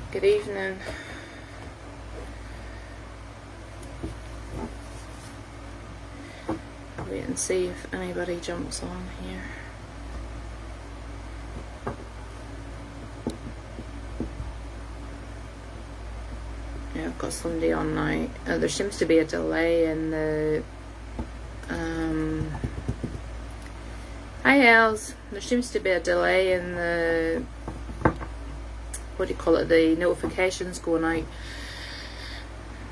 Good evening. Wait and see if anybody jumps on here. Yeah, I've got somebody on now. There seems to be a delay in the hi Els. There seems to be a delay in the, what do you call it, the notifications going out.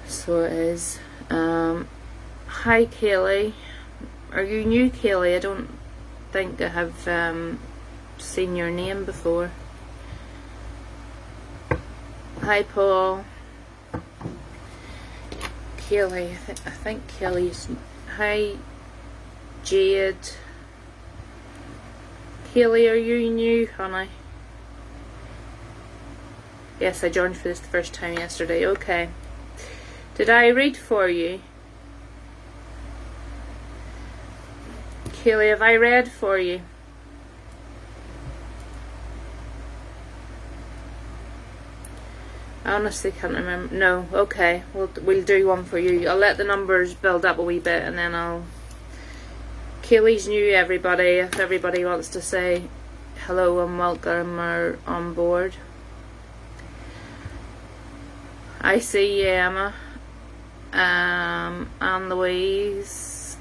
So it is. Hi Kaylee. Are you new, Kaylee? I don't think I have seen your name before. Hi Paul. Kaylee. I think Kaylee's. Hi Jade. Kaylee, are you new, honey? Yes, I joined for this the first time yesterday. Okay. Did I read for you? Kaylee, have I read for you? I honestly can't remember. No, okay. We'll do one for you. I'll let the numbers build up a wee bit and then I'll... Kaylee's new, everybody. If everybody wants to say hello and welcome or on board. I see you, Emma. Anne Louise.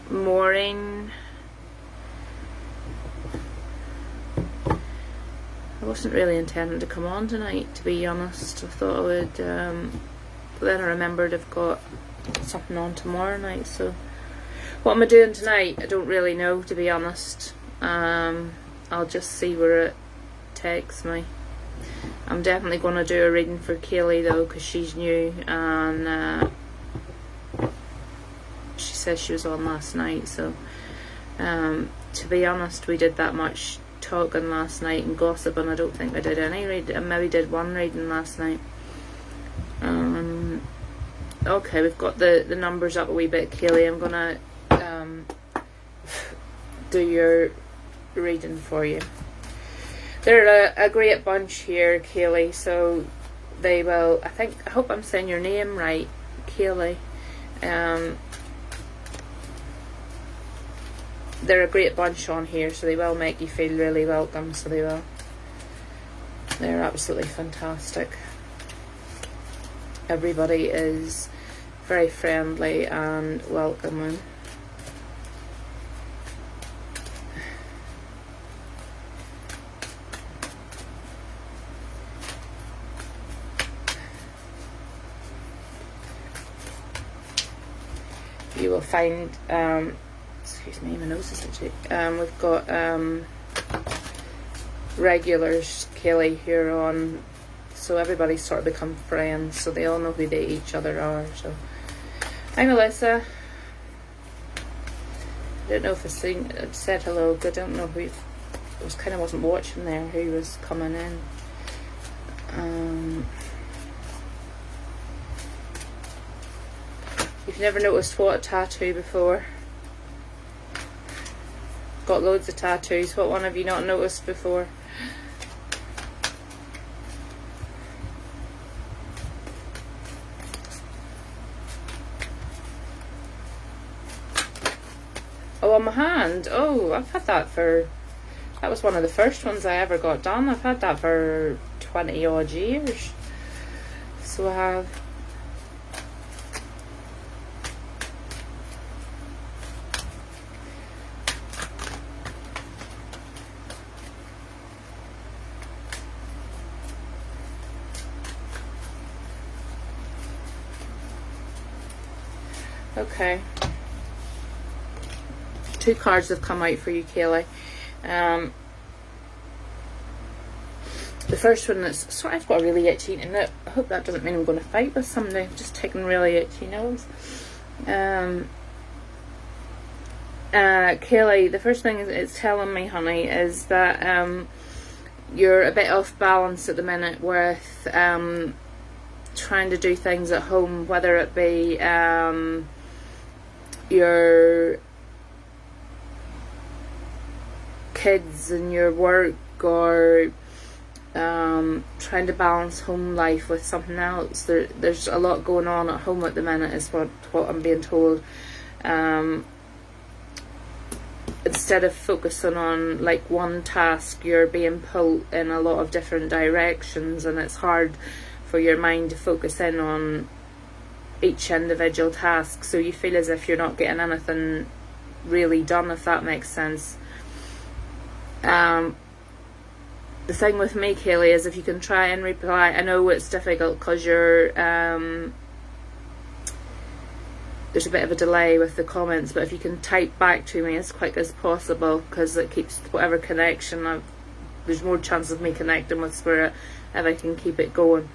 Maureen. I wasn't really intending to come on tonight, to be honest. I thought I would, but then I remembered I've got something on tomorrow night, so what am I doing tonight? I don't really know, to be honest. I'll just see where it takes me. I'm definitely going to do a reading for Kaylee though, because she's new, and she says she was on last night, so to be honest, we did that much talking last night and gossiping. I don't think I did any reading. I maybe did one reading last night. Okay, we've got the numbers up a wee bit, Kaylee. I'm gonna do your reading for you. They're a great bunch here, Kaylee, so they will, I hope I'm saying your name right, Kaylee. They're a great bunch on here, so they will make you feel really welcome, so they will. They're absolutely fantastic. Everybody is very friendly and welcoming. You will find, excuse me, my nose is itchy. We've got regulars, Kaylee, here on, so everybody's sort of become friends, so they all know who each other are. So, hi Melissa. I don't know if I said hello. I don't know who. I wasn't watching there who was coming in. You've never noticed what a tattoo before? Got loads of tattoos. What one have you not noticed before? Oh, on my hand. Oh, I've had that for... That was one of the first ones I ever got done. I've had that for 20 odd years. So I have... Okay. 2 cards have come out for you, Kaylee. The first one is... Sorry, I've got a really itchy nose. I hope that doesn't mean I'm going to fight with somebody. I'm just taking really itchy nose. Kaylee, the first thing it's telling me, honey, is that you're a bit off balance at the minute with trying to do things at home, whether it be your kids and your work, or trying to balance home life with something else. There's a lot going on at home at the minute, is what I'm being told. Instead of focusing on like one task, you're being pulled in a lot of different directions, and it's hard for your mind to focus in on each individual task, so you feel as if you're not getting anything really done, if that makes sense. The thing with me, Kaylee, is if you can try and reply. I know it's difficult because you're there's a bit of a delay with the comments, but if you can type back to me as quick as possible, because it keeps whatever connection there's more chance of me connecting with Spirit if I can keep it going.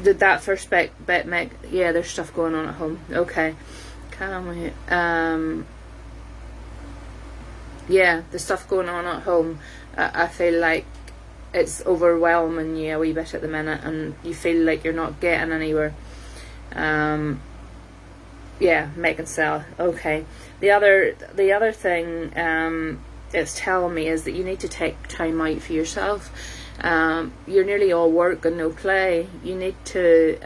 Did that first bit make... Yeah, there's stuff going on at home. Okay. Can't wait. Yeah, the stuff going on at home, I feel like it's overwhelming you a wee bit at the minute, and you feel like you're not getting anywhere. Yeah, make and sell. Okay. The other thing it's telling me is that you need to take time out for yourself. You're nearly all work and no play. You need to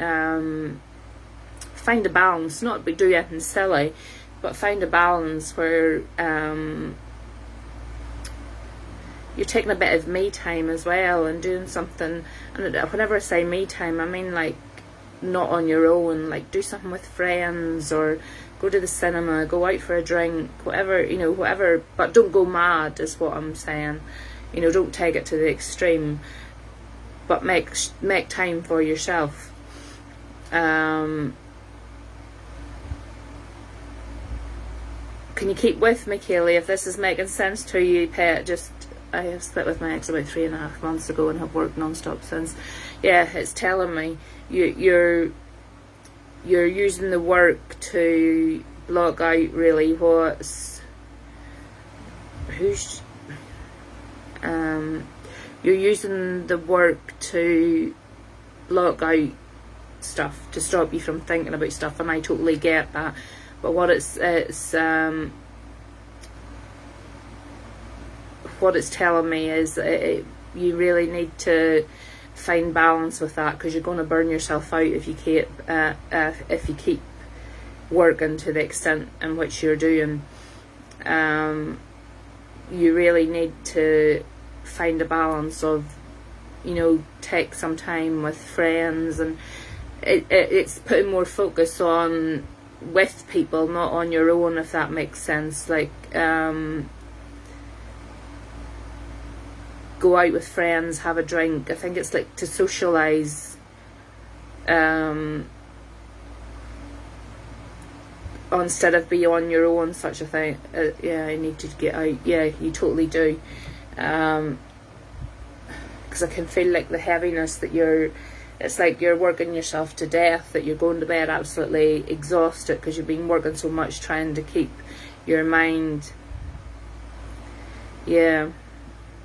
find a balance, not do anything silly, but find a balance where you're taking a bit of me time as well and doing something. And whenever I say me time, I mean like not on your own, like do something with friends, or go to the cinema, go out for a drink, whatever, whatever, but don't go mad is what I'm saying. Don't take it to the extreme, but make time for yourself. Can you keep with me, Kaylee? If this is making sense to you, pet, I have split with my ex about 3.5 months ago and have worked non-stop since. Yeah, it's telling me you're using the work to block out really you're using the work to block out stuff, to stop you from thinking about stuff, and I totally get that. But what it's telling me is that you really need to find balance with that, because you're going to burn yourself out if you keep working to the extent in which you're doing. You really need to find a balance of, take some time with friends, and it's putting more focus on with people, not on your own, if that makes sense. Like go out with friends, have a drink. I think it's like to socialise, instead of be on your own, such a thing. Yeah, I need to get out. Yeah, you totally do. Because I can feel like the heaviness that it's like you're working yourself to death, that you're going to bed absolutely exhausted because you've been working so much trying to keep your mind. Yeah.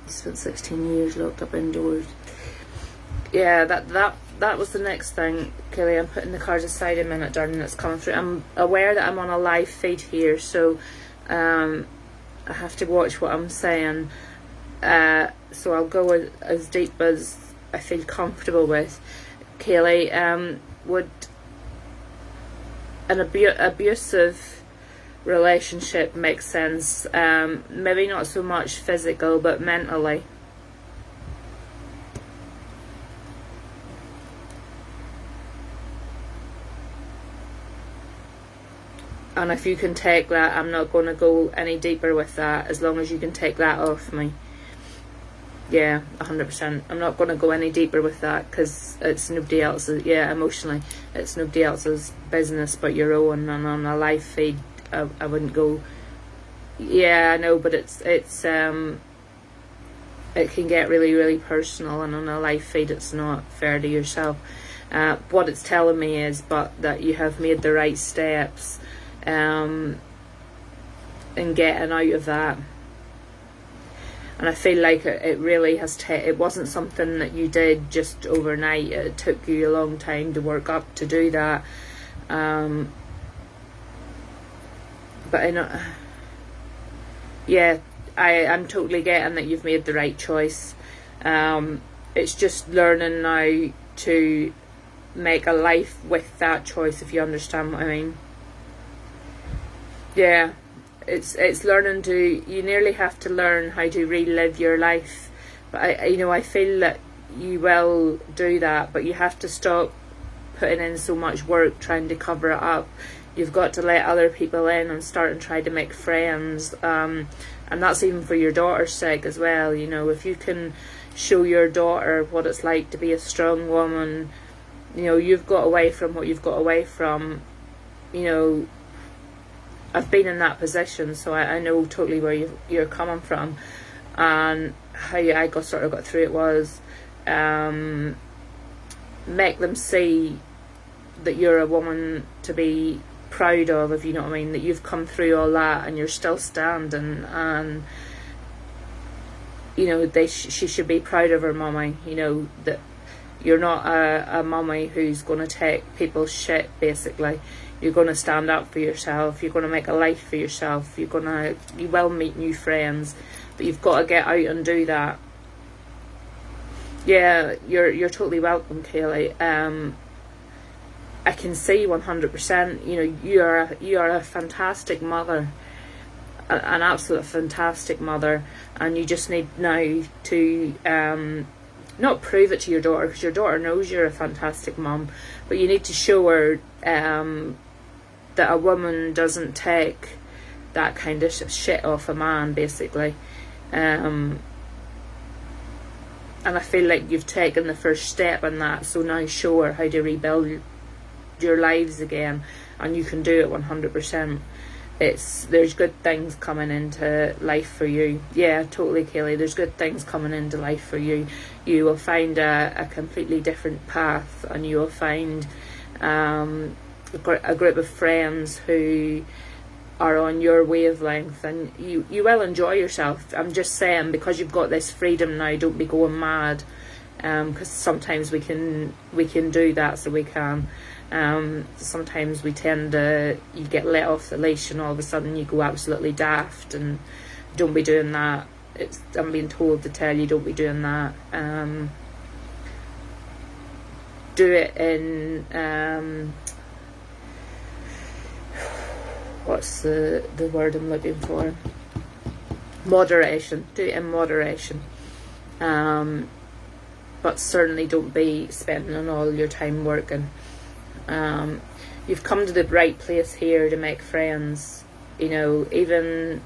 Spent 16 years locked up indoors. Yeah, that was the next thing, Kelly. I'm putting the cards aside a minute, darling. It's coming through. I'm aware that I'm on a live feed here, so I have to watch what I'm saying. So I'll go as deep as I feel comfortable with. Kaylee, would an abusive relationship make sense? Maybe not so much physical, but mentally. And if you can take that, I'm not going to go any deeper with that, as long as you can take that off me. Yeah, 100%. I'm not going to go any deeper with that, because it's nobody else's. Yeah, emotionally, it's nobody else's business but your own. And on a live feed, I wouldn't go. Yeah, I know, but it can get really, really personal, and on a live feed, it's not fair to yourself. What it's telling me is, that you have made the right steps in getting out of that. And I feel like it really has it wasn't something that you did just overnight. It took you a long time to work up to do that. But I know yeah, I'm totally getting that you've made the right choice. It's just learning now to make a life with that choice, if you understand what I mean. Yeah, it's learning to, you nearly have to learn how to relive your life. But I feel that you will do that, but you have to stop putting in so much work trying to cover it up. You've got to let other people in and start and try to make friends, and that's even for your daughter's sake as well. If you can show your daughter what it's like to be a strong woman, you've got away from what you've got away from. I've been in that position, so I know totally where you're coming from, and how I got through it was, make them see that you're a woman to be proud of, if you know what I mean, that you've come through all that and you're still standing, and she should be proud of her mummy, that you're not a mummy who's going to take people's shit, basically. You're going to stand up for yourself, you're going to make a life for yourself, you will meet new friends, but you've got to get out and do that. Yeah, you're totally welcome, Kaylee. I can see 100%. You are a fantastic mother, an absolute fantastic mother, and you just need now to not prove it to your daughter, because your daughter knows you're a fantastic mum, but you need to show her that a woman doesn't take that kind of shit off a man, basically. And I feel like you've taken the first step in that, so now show her how to rebuild your lives again, and you can do it 100%. There's good things coming into life for you. Yeah, totally, Kaylee, there's good things coming into life for you. You will find a completely different path, and you will find a group of friends who are on your wavelength, and you will enjoy yourself. I'm just saying, because you've got this freedom now, don't be going mad, because sometimes we can do that, so we can. Sometimes we tend to, you get let off the leash and all of a sudden you go absolutely daft, and don't be doing that. I'm being told to tell you, don't be doing that. Do it in what's the word I'm looking for? Moderation. Do it in moderation. But certainly don't be spending all your time working. You've come to the right place here to make friends. Even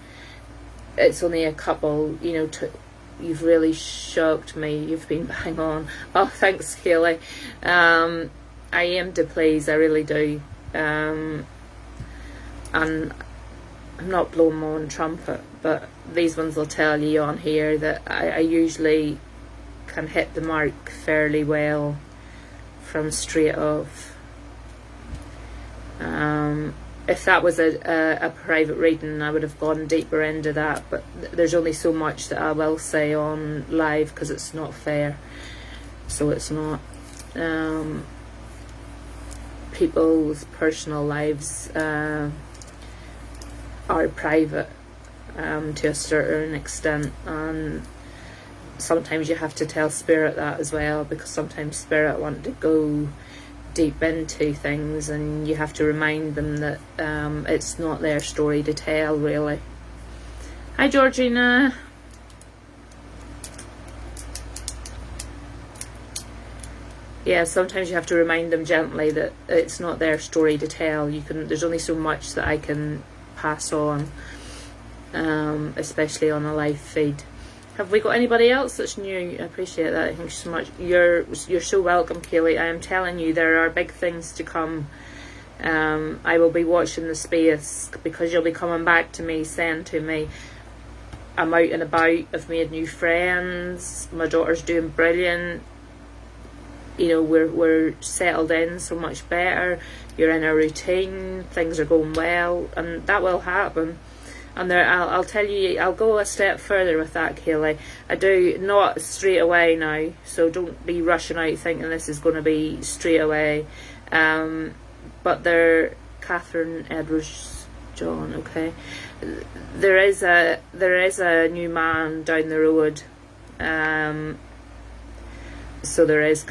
it's only a couple. You've really shocked me. You've been bang on. Oh, thanks, Kaylee. I aim to please. I really do. And I'm not blowing my own trumpet, but these ones will tell you on here that I usually can hit the mark fairly well from straight off. If that was a private reading, I would have gone deeper into that, but there's only so much that I will say on live, because it's not fair. So it's not. People's personal lives are private to a certain extent, and sometimes you have to tell Spirit that as well, because sometimes Spirit want to go deep into things, and you have to remind them that it's not their story to tell, really. Hi, Georgina. Yeah, sometimes you have to remind them gently that it's not their story to tell. There's only so much that I can pass on, especially on a live feed. Have we got anybody else that's new? I appreciate that. Thank you so much. You're so welcome, Kaylee. I am telling you, there are big things to come. I will be watching the space, because you'll be coming back to me, saying to me, I'm out and about, I've made new friends, my daughter's doing brilliant, we're settled in so much better, you're in a routine, things are going well, and that will happen. And I'll tell you, I'll go a step further with that, Kaylee. I do not straight away now, so don't be rushing out thinking this is going to be straight away. But Catherine Edwards John. Okay, there is a new man down the road. So there is,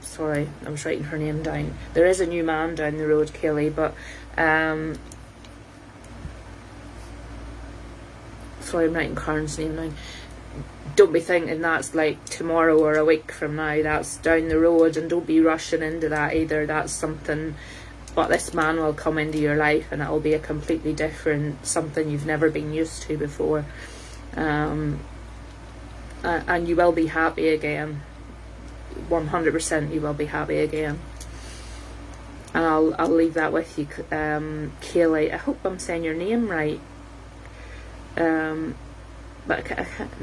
sorry, I was writing her name down. There is a new man down the road, Kaylee, but sorry, I'm writing Karen's name down. Don't be thinking that's like tomorrow or a week from now. That's down the road, and don't be rushing into that either. That's something, but this man will come into your life and it'll be a completely different, something you've never been used to before. And you will be happy again. 100% you will be happy again. And I'll leave that with you, Kaylee. I hope I'm saying your name right. But I can't,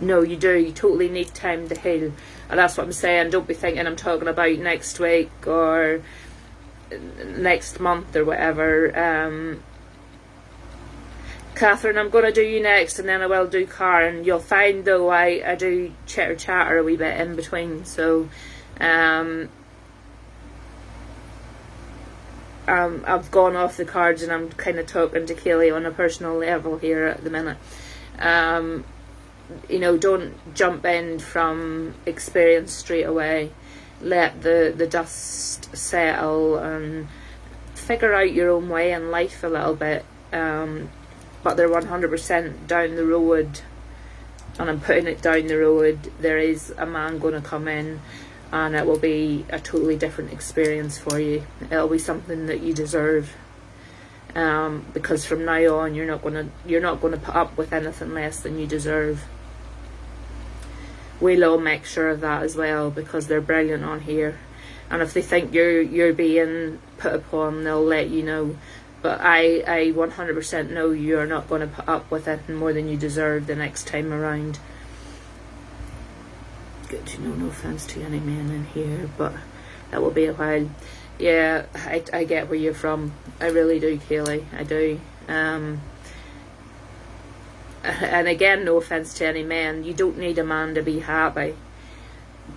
no, you do. You totally need time to heal. And that's what I'm saying. Don't be thinking I'm talking about next week or next month or whatever. Catherine, I'm going to do you next, and then I will do Karen. You'll find, though, I do chatter a wee bit in between. So I've gone off the cards and I'm kind of talking to Kaylee on a personal level here at the minute. You know, don't jump in from experience straight away. Let the dust settle and figure out your own way in life a little bit. But they're 100% down the road, and I'm putting it down the road. There is a man going to come in, and it will be a totally different experience for you. It'll be something that you deserve, because from now on you're not going to put up with anything less than you deserve. We'll all make sure of that as well, because they're brilliant on here, and if they think you're being put upon, they'll let you know. But I 100% know you're not going to put up with anything more than you deserve the next time around. Good to know, no offence to any men in here, but that will be a while. Yeah, I get where you're from. I really do, Kaylee. I do. And again, no offence to any men. You don't need a man to be happy.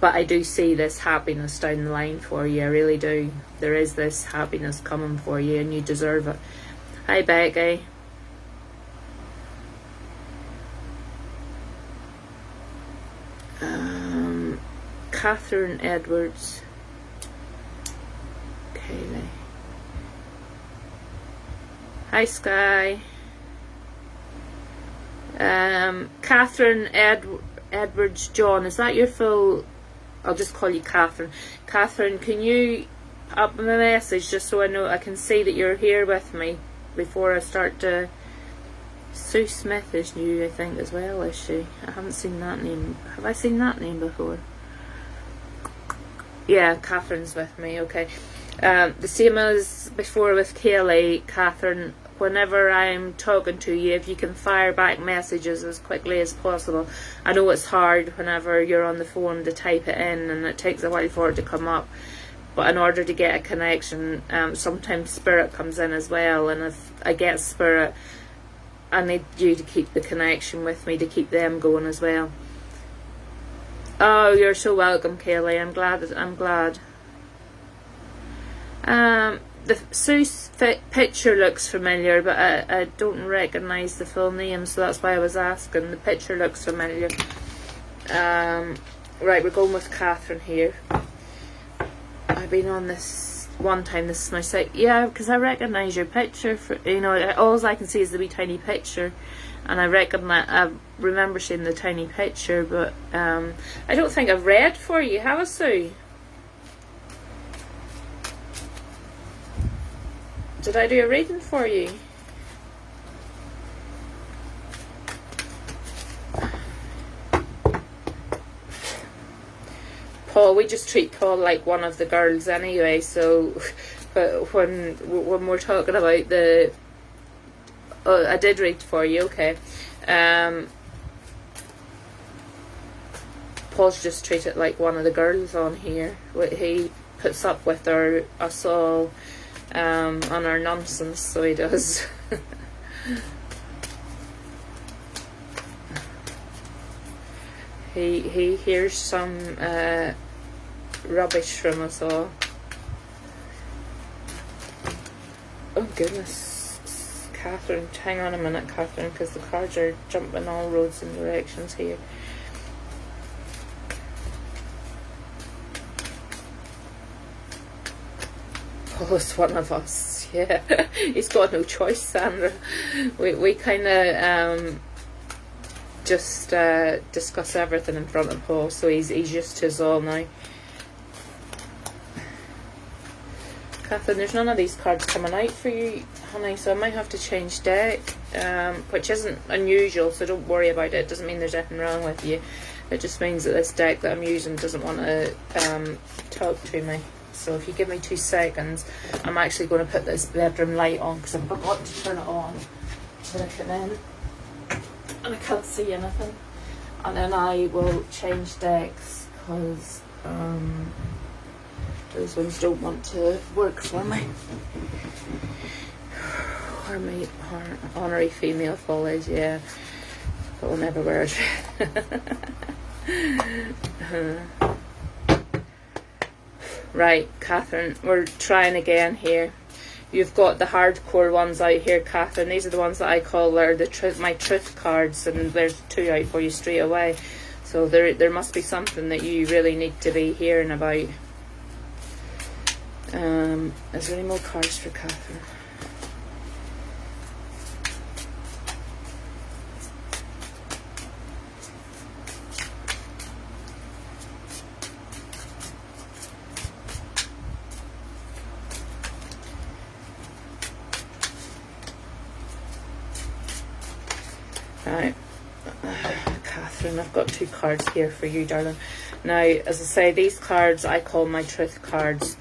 But I do see this happiness down the line for you. I really do. There is this happiness coming for you, and you deserve it. Hi, Becky. Catherine Edwards. Kaylee. Hi, Sky. Catherine Edwards John. Is that your full... I'll just call you Catherine. Catherine, can you up a message just so I know, I can see that you're here with me before I start to... Sue Smith is new, I think, as well, is she? I haven't seen that name. Have I seen that name before? Yeah, Catherine's with me, okay. The same as before with Kaylee, Catherine, whenever I'm talking to you, if you can fire back messages as quickly as possible. I know it's hard whenever you're on the phone to type it in, and it takes a while for it to come up. But in order to get a connection, sometimes spirit comes in as well, and if I get spirit, I need you to keep the connection with me, to keep them going as well. Oh, you're so welcome, Kaylee. I'm glad. The Sue's picture looks familiar, but I don't recognise the full name, so that's why I was asking. The picture looks familiar. Right, we're going with Catherine here. I've been on this one time. This is my site. Yeah, because I recognise your picture. All I can see is the wee tiny picture, and I remember seeing the tiny picture, but I don't think I've read for you, have I, Sue? Did I do a reading for you? Paul, we just treat Paul like one of the girls anyway, so but when we're talking about the... Oh, I did read for you, okay. Paul's just treated like one of the girls on here. He puts up with us all on our nonsense, so he does. he hears some rubbish from us all. Oh goodness. Catherine. Hang on a minute, Catherine, because the cards are jumping all roads and directions here. Oh, it's one of us. Yeah, he's got no choice, Sandra. We kind of just discuss everything in front of Paul, so he's used to us all now. Catherine, there's none of these cards coming out for you, honey, so I might have to change deck, which isn't unusual, so don't worry about it. It doesn't mean there's anything wrong with you. It just means that this deck that I'm using doesn't want to talk to me. So if you give me 2 seconds, I'm actually going to put this bedroom light on because I forgot to turn it on when I come in and I can't see anything. And then I will change decks because those ones don't want to work for me. Or my honorary female follies, yeah. But we'll never wear it. Right, Catherine, we're trying again here. You've got the hardcore ones out here, Catherine. These are the ones that I call my truth cards, and there's 2 out for you straight away. So there must be something that you really need to be hearing about. Is there any more cards for Catherine? Right, Catherine, I've got 2 cards here for you, darling. Now, as I say, these cards I call my truth cards.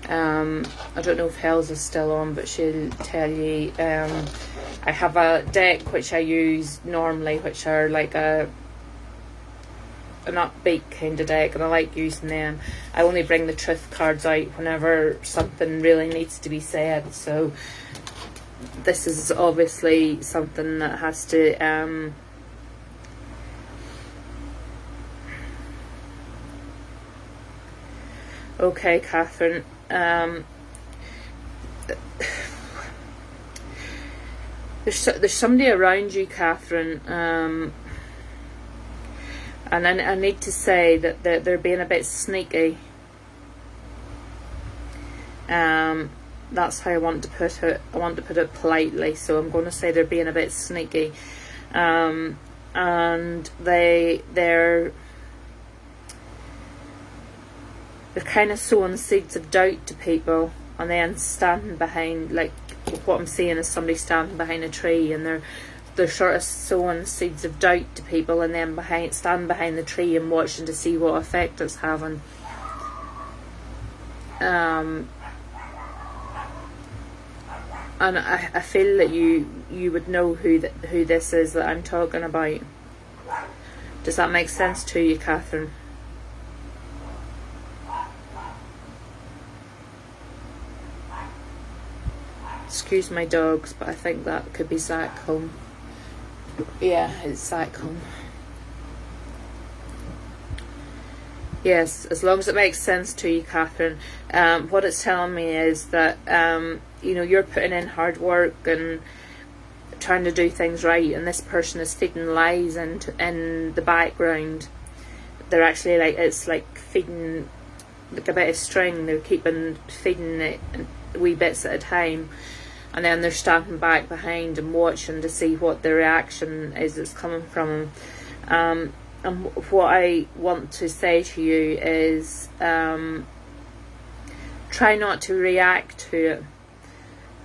I don't know if Hells is still on, but she'll tell you. I have a deck which I use normally, which are like an upbeat kind of deck, and I like using them. I only bring the truth cards out whenever something really needs to be said. So this is obviously something that has to okay, Catherine. There's somebody around you, Catherine, and I need to say that they're being a bit sneaky. That's how I want to put it. I want to put it politely, so I'm going to say they're being a bit sneaky, and they're kind of sowing seeds of doubt to people, and then standing behind, like what I'm seeing is somebody standing behind a tree, and they're sort of sowing seeds of doubt to people, and then standing behind the tree and watching to see what effect it's having. And I feel that you would know who this is that I'm talking about. Does that make sense to you, Catherine? Excuse my dogs, but I think that could be Zach home. Yeah, it's Zach home. Yes, as long as it makes sense to you, Catherine. What it's telling me is that you're putting in hard work and trying to do things right, and this person is feeding lies in the background. They're actually it's like feeding like a bit of string. They're feeding it wee bits at a time, and then they're standing back behind and watching to see what the reaction is that's coming from them. And what I want to say to you is try not to react to it,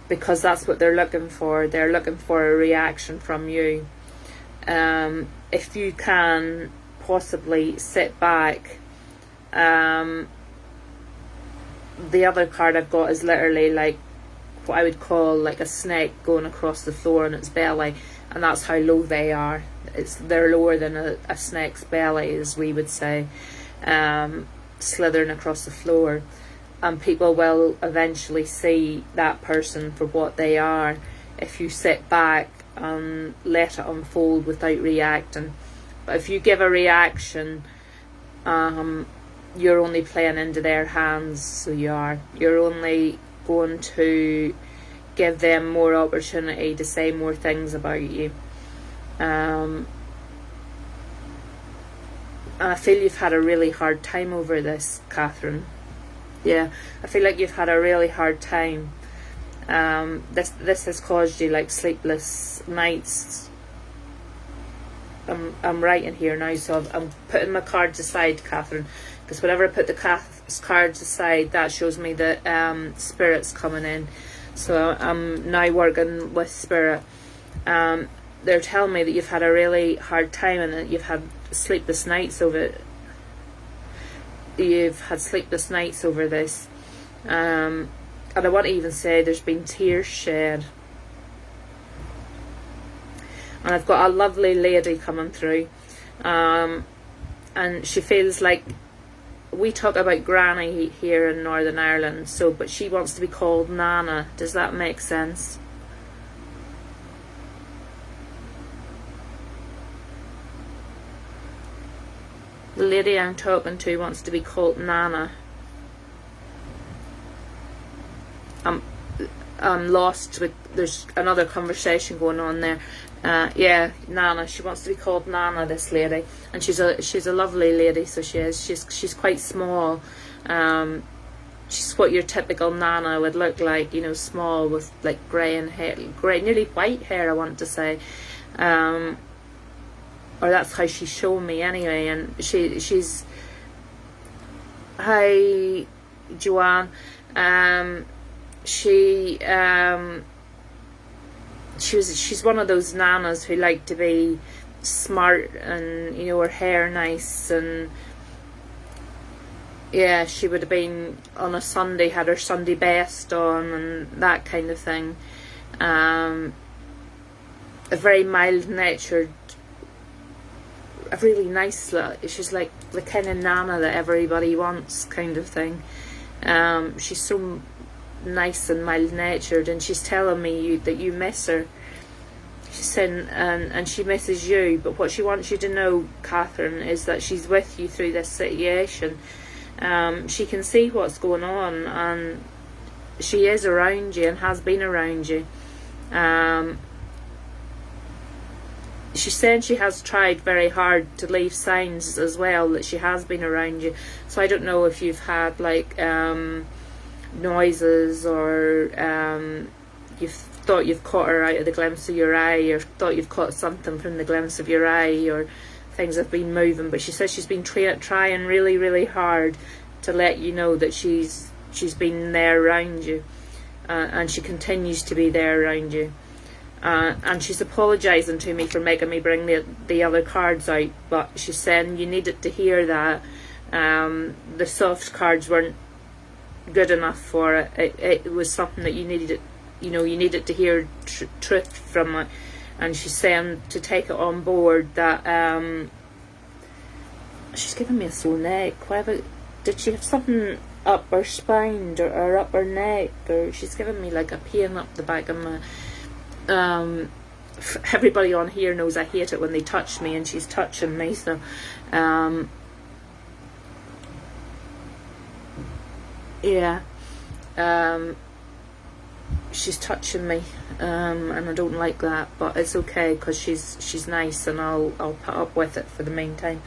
because that's what they're looking for. They're looking for a reaction from you. If you can possibly sit back. The other card I've got is literally like what I would call like a snake going across the floor on its belly, and that's how low they are. They're lower than a snake's belly, as we would say, slithering across the floor. And people will eventually see that person for what they are if you sit back and let it unfold without reacting. But if you give a reaction, you're only playing into their hands. So you're only going to give them more opportunity to say more things about you. And I feel you've had a really hard time over this, Catherine. Yeah, I feel like you've had a really hard time. This has caused you like sleepless nights. I'm writing here now, so I'm putting my cards aside, Catherine, because whenever I put the cards aside, that shows me that Spirit's coming in. So I'm now working with Spirit. They're telling me that you've had a really hard time and that you've had sleepless nights over it. You've had sleepless nights over this. And I want to even say there's been tears shed. And I've got a lovely lady coming through. And she feels like, we talk about Granny here in Northern Ireland, but she wants to be called Nana. Does that make sense? The lady I'm talking to wants to be called Nana. I'm lost with, there's another conversation going on there. Yeah, Nana. She wants to be called Nana, this lady, and she's a lovely lady. So she is. She's quite small. She's what your typical Nana would look like. You know, small with like grey and hair, nearly white hair, I want to say. Or that's how she's shown me anyway. And she's. Hi, Joanne. She's one of those nanas who like to be smart and, you know, her hair nice, and yeah, she would have been on a Sunday, had her Sunday best on and that kind of thing. A very mild natured, a really nice, she's like the kind of nana that everybody wants, kind of thing. She's so nice and mild natured, and she's telling me that you miss her. She's saying, and she misses you, but what she wants you to know, Catherine, is that she's with you through this situation. She can see what's going on, and she is around you and has been around you. She's saying she has tried very hard to leave signs as well that she has been around you. So I don't know if you've had like noises, or you've thought you've caught her out of the glimpse of your eye, or thought you've caught something from the glimpse of your eye, or things have been moving. But she says she's been trying really, really hard to let you know that she's been there around you, and she continues to be there around you. And she's apologising to me for making me bring the other cards out, but she's saying you needed to hear that. The soft cards weren't good enough for it. It was something that you needed, you needed to hear truth from it. And she's saying to take it on board that she's giving me a sore neck. Did she have something up her spine or up her neck, or she's giving me like a pain up the back of my everybody on here knows I hate it when they touch me, and she's touching me, so yeah, she's touching me, and I don't like that, but it's okay because she's nice, and I'll put up with it for the meantime.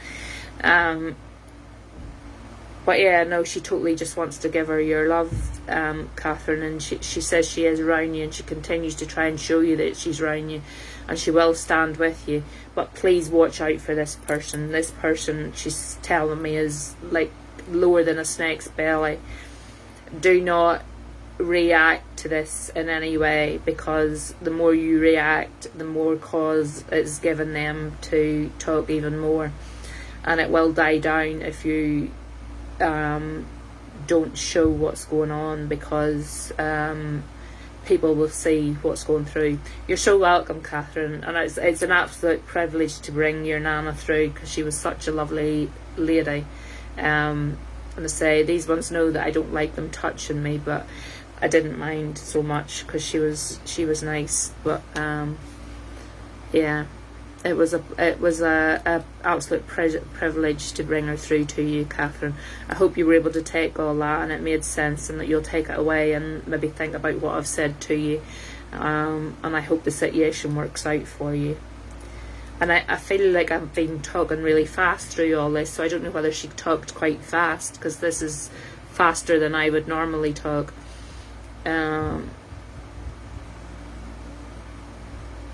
But yeah, no, she totally just wants to give her your love, Catherine, and she says she is around you, and she continues to try and show you that she's around you, and she will stand with you. But please watch out for this person. This person, she's telling me, is like lower than a snake's belly. Do not react to this in any way, because the more you react, the more cause it's given them to talk even more, and it will die down if you don't show what's going on, because people will see what's going through. You're so welcome, Catherine, and it's an absolute privilege to bring your Nana through, because she was such a lovely lady. And I say, these ones know that I don't like them touching me, but I didn't mind so much because she was nice. But yeah, it was a absolute privilege to bring her through to you, Catherine. I hope you were able to take all that and it made sense, and that you'll take it away and maybe think about what I've said to you. And I hope the situation works out for you. And I feel like I've been talking really fast through all this, so I don't know whether she talked quite fast, because this is faster than I would normally talk.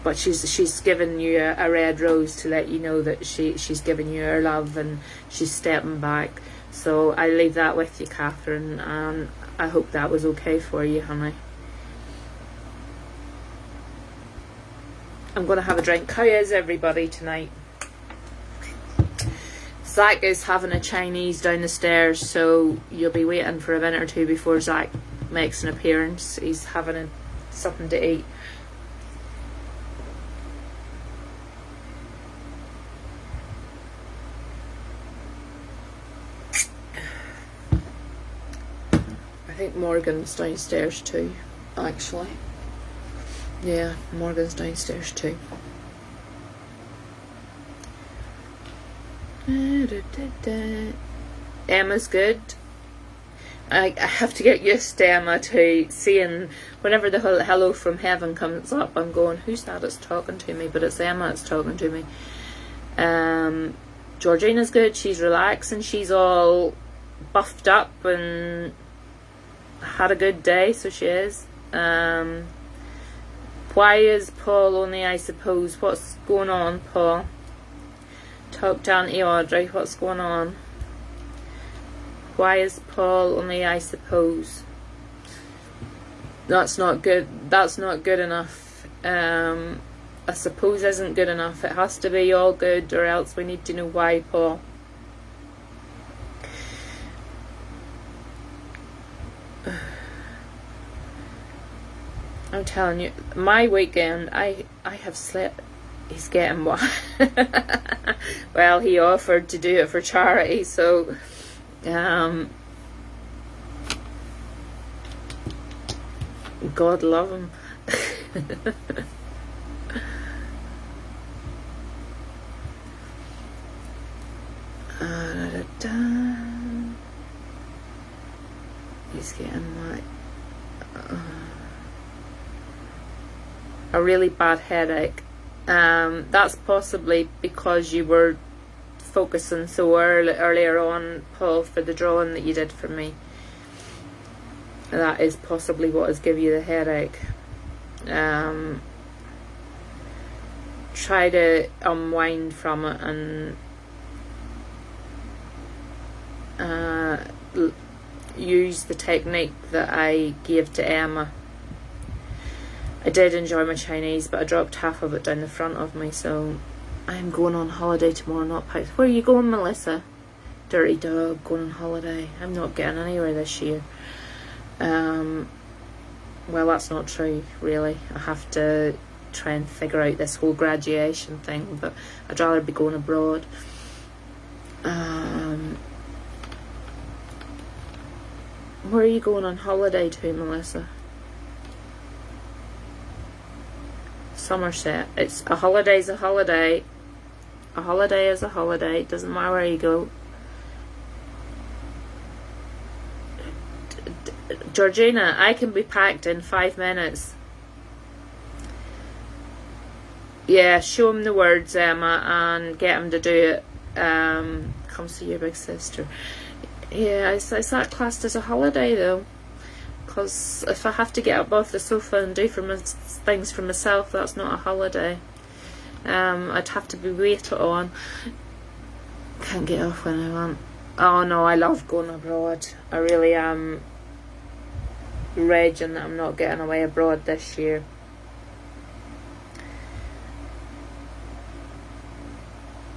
But she's given you a red rose to let you know that she's given you her love and she's stepping back. So I leave that with you, Catherine, and I hope that was okay for you, honey. I'm going to have a drink. How is everybody tonight? Zach is having a Chinese down the stairs, so you'll be waiting for a minute or two before Zach makes an appearance. He's having something to eat. I think Morgan's downstairs too, actually. Yeah, Morgan's downstairs too. Emma's good. I have to get used to Emma to seeing whenever the hello from heaven comes up, I'm going, who's that that's talking to me? But it's Emma that's talking to me. Georgina's good. She's relaxed and she's all buffed up and had a good day, so she is. Why is Paul only, I suppose? What's going on, Paul? Talk to Auntie Audrey. What's going on? Why is Paul only, I suppose? That's not good. That's not good enough. I suppose isn't good enough. It has to be all good, or else we need to know why, Paul. I'm telling you, my weekend, I have slept. He's getting one. Well, he offered to do it for charity, so God love him. He's getting what? A really bad headache. That's possibly because you were focusing so earlier on, Paul, for the drawing that you did for me. That is possibly what has given you the headache. Try to unwind from it and use the technique that I gave to Emma. I did enjoy my Chinese, but I dropped half of it down the front of me, so I'm going on holiday tomorrow, not packed. Where are you going, Melissa? Dirty dog, going on holiday. I'm not getting anywhere this year. Well, that's not true, really. I have to try and figure out this whole graduation thing, but I'd rather be going abroad. Where are you going on holiday to, Melissa? Somerset. It's a holiday's a holiday. A holiday is a holiday. Doesn't matter where you go. Georgina, I can be packed in 5 minutes. Yeah, show him the words, Emma, and get him to do it. Come see your big sister. Yeah, is that classed as a holiday though? Because if I have to get up off the sofa and do things for myself, that's not a holiday. I'd have to be waited on. Can't get off when I want. Oh no, I love going abroad. I really am raging that I'm not getting away abroad this year.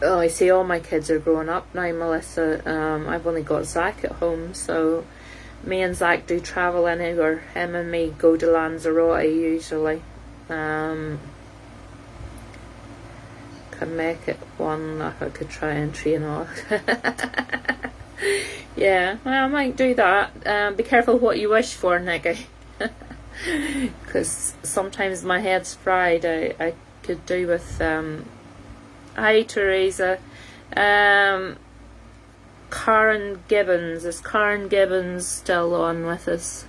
Oh, I see all my kids are growing up now, Melissa. I've only got Zach at home, so me and Zach do travel anywhere. Him and me go to Lanzarote usually. Can make it one that I could try and train off. Yeah, well, I might do that. Be careful what you wish for, Nicky. Because sometimes my head's fried. I could do with Hi, Teresa. Karen Gibbons. Is Karen Gibbons still on with us?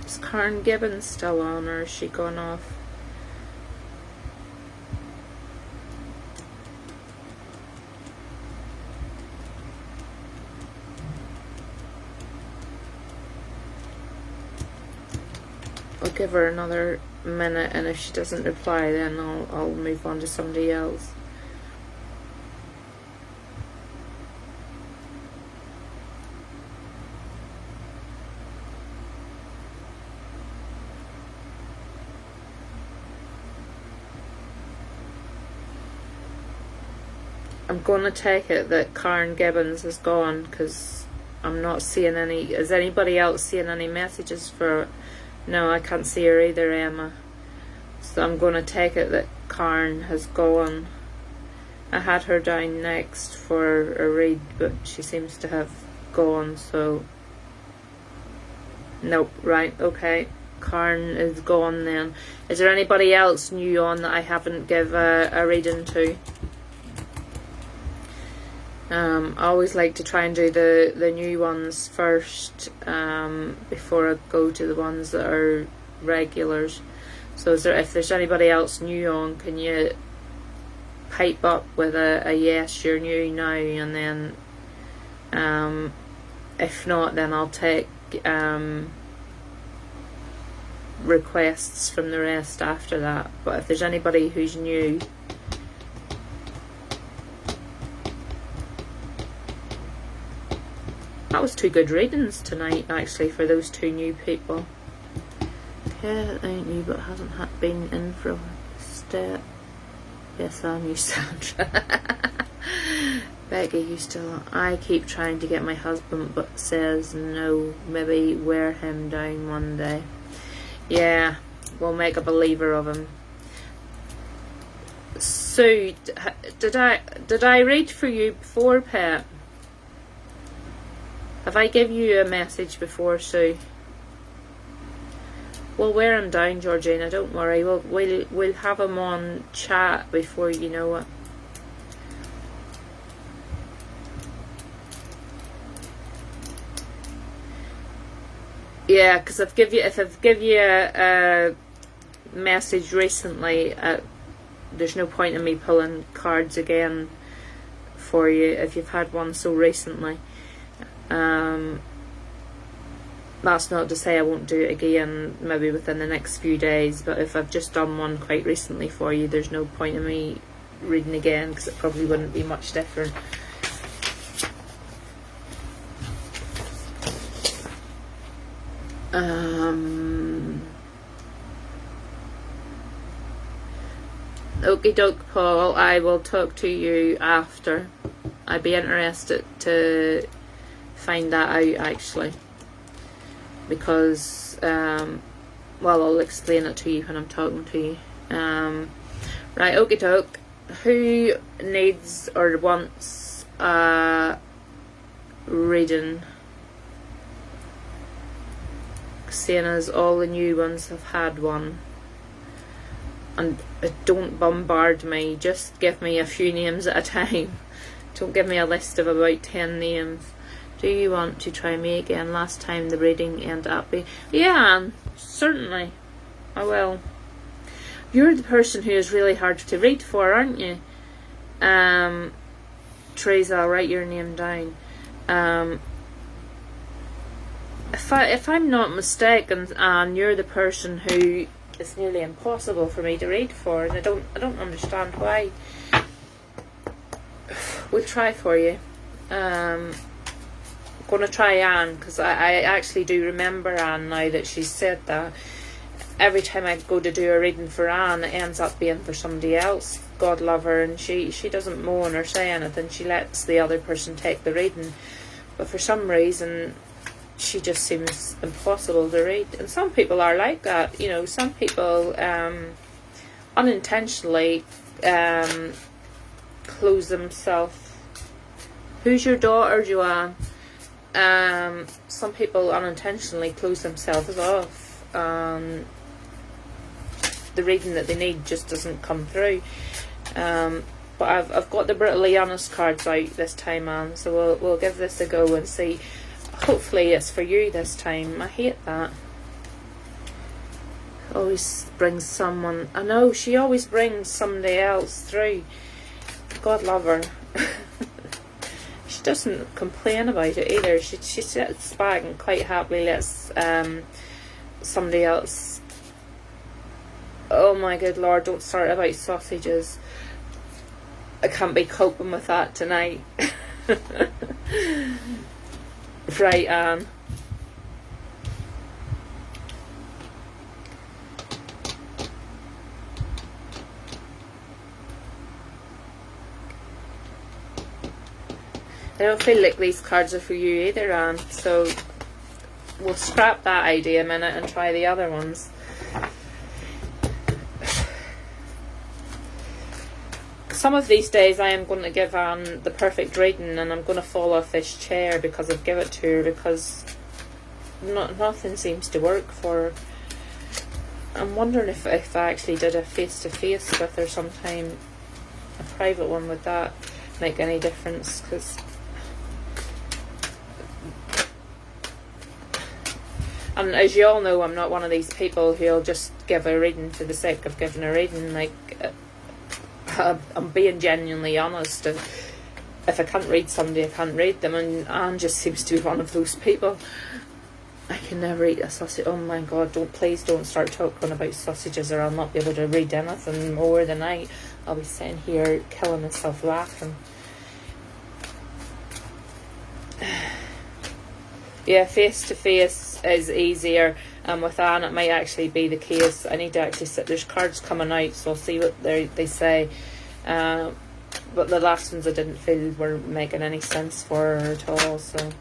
Is Karen Gibbons still on, or is she gone off? I'll give her another minute, and if she doesn't reply, then I'll move on to somebody else. I'm gonna take it that Karen Gibbons is gone, because I'm not seeing any. Is anybody else seeing any messages for? No, I can't see her either, Emma. So I'm gonna take it that Karen has gone. I had her down next for a read, but she seems to have gone, so nope. Right, okay, Karen is gone then. Is there anybody else new on that I haven't give a reading to? I always like to try and do the new ones first, before I go to the ones that are regulars. So if there's anybody else new on, can you pipe up with a yes, you're new now, and then if not, then I'll take requests from the rest after that. But if there's anybody who's new, that was 2 good readings tonight, actually, for those 2 new people. Okay, ain't new, but hasn't been in for a step. Yes, I knew Sandra. Becky, you still? I keep trying to get my husband, but says no. Maybe wear him down one day. Yeah, we'll make a believer of him. Sue, did I read for you before, Pet? Have I given you a message before, Sue? We'll wear him down, Georgina. Don't worry. We'll have him on chat before you know it. Yeah, because if I've give you a message recently, there's no point in me pulling cards again for you if you've had one so recently. That's not to say I won't do it again maybe within the next few days, but if I've just done one quite recently for you, there's no point in me reading again, because it probably wouldn't be much different. Okie doke, Paul, I will talk to you after. I'd be interested to find that out, actually, because well, I'll explain it to you when I'm talking to you. Right, okie doke. Who needs or wants a reading? Seeing as all the new ones have had one. And don't bombard me, just give me a few names at a time. Don't give me a list of about 10 names. Do you want to try me again? Last time the reading ended up being... Yeah, certainly. I will. You're the person who is really hard to read for, aren't you? Teresa, I'll write your name down. If I'm not mistaken, and you're the person who it's nearly impossible for me to read for, and I don't understand why. We'll try for you. I'm gonna try Anne, because I actually do remember Anne now that she's said that. Every time I go to do a reading for Anne, it ends up being for somebody else. God love her, and she doesn't moan or say anything. She lets the other person take the reading, but for some reason she just seems impossible to read. And some people are like that, you know. Some people unintentionally close themselves. Who's your daughter, Joanne? Some people unintentionally close themselves off. The reading that they need just doesn't come through. But I've got the brutally honest cards out this time, Anne. So we'll give this a go and see. Hopefully it's for you this time. I hate that. Always brings someone. I know, she always brings somebody else through. God love her. She doesn't complain about it either. She sits back and quite happily lets somebody else. Oh my good Lord, don't start about sausages. I can't be coping with that tonight. Right, Anne. I don't feel like these cards are for you either, Anne, so we'll scrap that idea a minute and try the other ones. Some of these days I am going to give Anne the perfect reading, and I'm going to fall off this chair because I've given it to her, because nothing seems to work for her. I'm wondering if I actually did a face-to-face with her sometime, a private one, would that make any difference? Because and as you all know, I'm not one of these people who'll just give a reading for the sake of giving a reading. Like, I'm being genuinely honest. If I can't read somebody, I can't read them, and Anne just seems to be one of those people. I can never eat a sausage. Oh my God, please don't start talking about sausages, or I'll not be able to read anything more than I'll be sitting here killing myself laughing. Yeah, face to face is easier, and with Anne it might actually be the case. I need to actually sit. There's cards coming out, so I'll see what they say. But the last ones I didn't feel were making any sense for her at all, so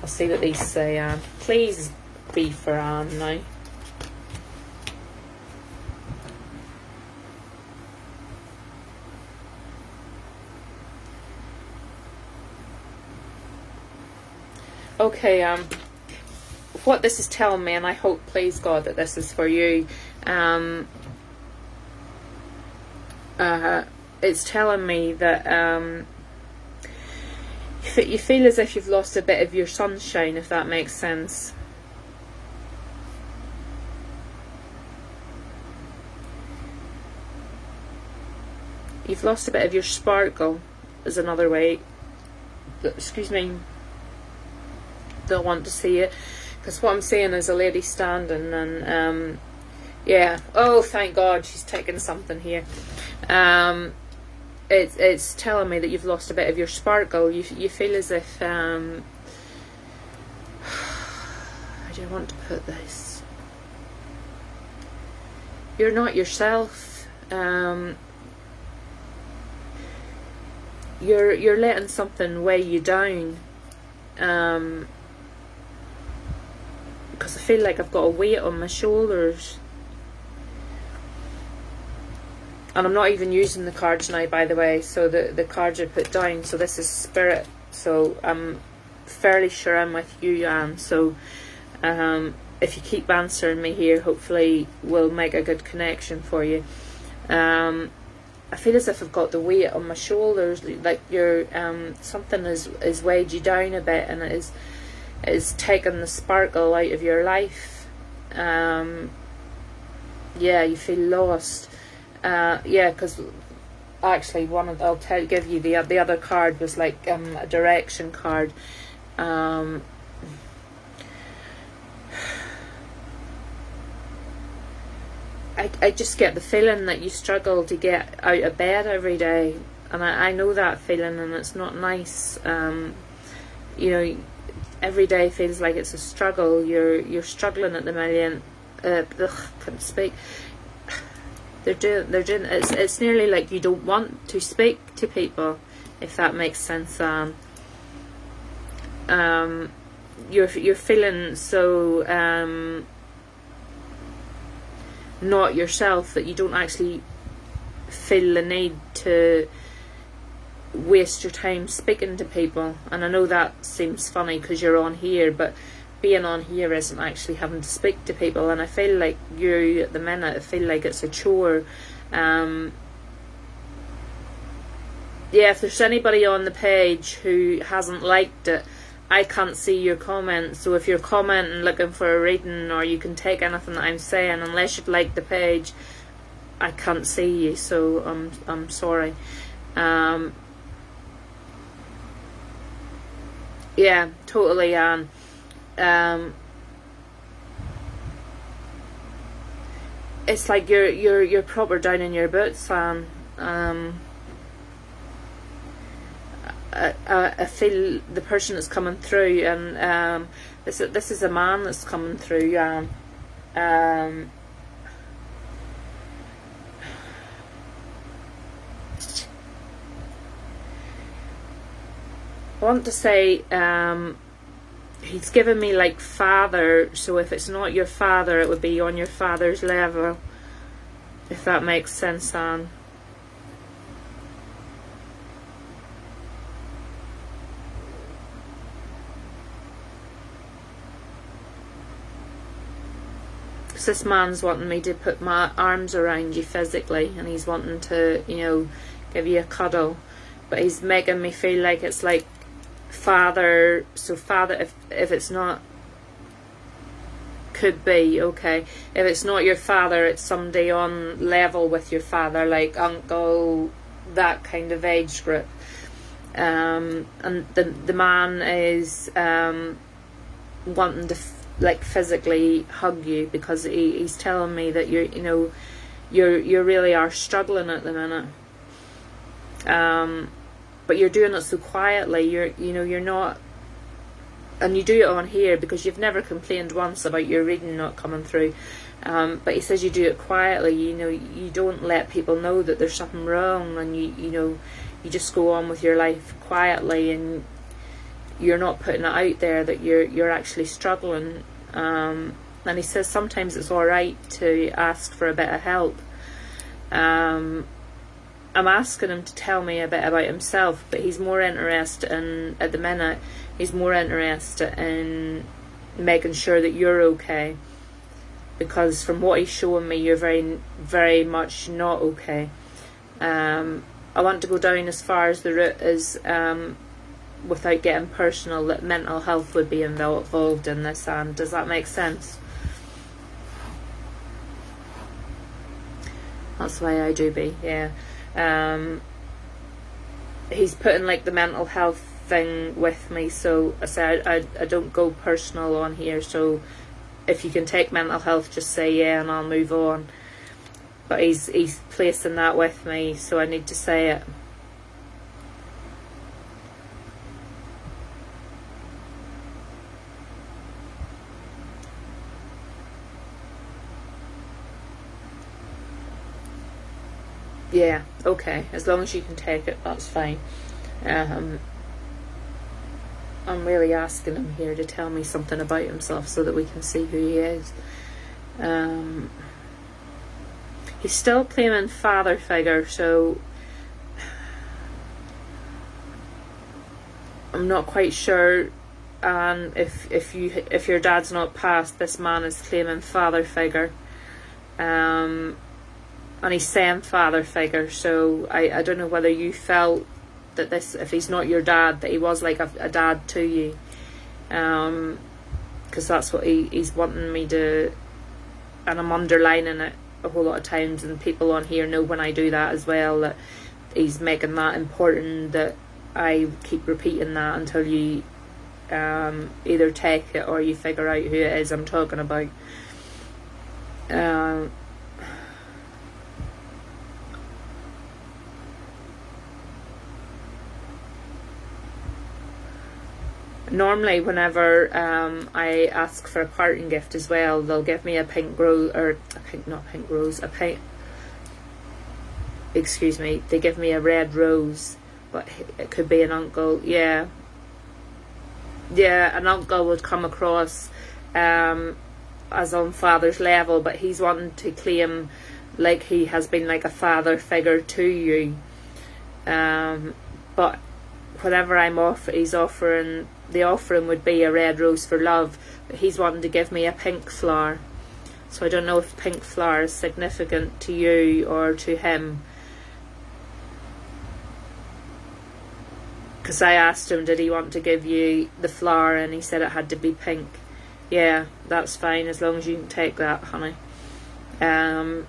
I'll see what these say. Anne, please be for Anne now. Okay, what this is telling me, and I hope, please God, that this is for you. It's telling me that you feel as if you've lost a bit of your sunshine, if that makes sense. You've lost a bit of your sparkle, is another way. Excuse me. Don't want to see it, because what I'm seeing is a lady standing, and yeah, oh thank God she's taking something here. It's telling me that you've lost a bit of your sparkle. You feel as if how do I want to put this? You're not yourself. You're letting something weigh you down. Because I feel like I've got a weight on my shoulders. And I'm not even using the cards now, by the way, so the cards are put down. So this is spirit, so I'm fairly sure I'm with you, Anne. So if you keep answering me here, hopefully we'll make a good connection for you. I feel as if I've got the weight on my shoulders, like you're something is weighed you down a bit, and it is taking the sparkle out of your life. Yeah, you feel lost. Yeah, because actually I'll give you the other card was like a direction card. I just get the feeling that you struggle to get out of bed every day, and I know that feeling, and it's not nice. You know, every day feels like it's a struggle. You're struggling at the million. Couldn't speak. They're doing. It's nearly like you don't want to speak to people, if that makes sense. you're feeling so not yourself that you don't actually feel the need to waste your time speaking to people. And I know that seems funny because you're on here, but being on here isn't actually having to speak to people. And I feel like you at the minute, I feel like it's a chore. Yeah, if there's anybody on the page who hasn't liked it, I can't see your comments. So if you're commenting looking for a reading, or you can take anything that I'm saying, unless you'd like the page, I can't see you. So I'm sorry. Yeah, totally, Anne. It's like you're proper down in your boots, Anne. I feel the person that's coming through, and this is a man that's coming through. I want to say he's given me like father, so if it's not your father, it would be on your father's level, if that makes sense, Anne. This man's wanting me to put my arms around you physically, and he's wanting to, you know, give you a cuddle, but he's making me feel like it's like father. So father, if it's not, could be, okay, if it's not your father, it's somebody on level with your father, like uncle, that kind of age group. And the man is wanting to like physically hug you, because he's telling me that you really are struggling at the minute, but you're doing it so quietly. You're not, and you do it on here because you've never complained once about your reading not coming through, but he says you do it quietly. You don't let people know that there's something wrong, and you just go on with your life quietly, and you're not putting it out there that you're actually struggling. And he says sometimes it's alright to ask for a bit of help. I'm asking him to tell me a bit about himself, but he's more interested in, at the minute, he's more interested in making sure that you're okay, because from what he's showing me, you're very, very much not okay. I want to go down as far as the route as, without getting personal, that mental health would be involved in this, and does that make sense? That's why I do be, yeah. He's putting like the mental health thing with me, so I said I don't go personal on here, so if you can take mental health, just say yeah and I'll move on. But he's placing that with me, so I need to say it. Yeah, okay, as long as you can take it, that's fine. I'm really asking him here to tell me something about himself so that we can see who he is. He's still claiming father figure, so I'm not quite sure. And if your dad's not passed, this man is claiming father figure. And he's saying father figure, so I don't know whether you felt that this, if he's not your dad, that he was like a dad to you, because that's what he's wanting me to, and I'm underlining it a whole lot of times, and people on here know when I do that as well, that he's making that important, that I keep repeating that until you either take it or you figure out who it is I'm talking about. Normally whenever I ask for a parting gift as well, they'll give me a pink rose, or excuse me, they give me a red rose, but it could be an uncle, yeah. yeah, an uncle would come across as on father's level, but he's wanting to claim like he has been like a father figure to you. But whatever he's offering, the offering would be a red rose for love, but he's wanting to give me a pink flower. So I don't know if pink flower is significant to you or to him. Because I asked him, did he want to give you the flower, and he said it had to be pink. Yeah, that's fine, as long as you can take that, honey. And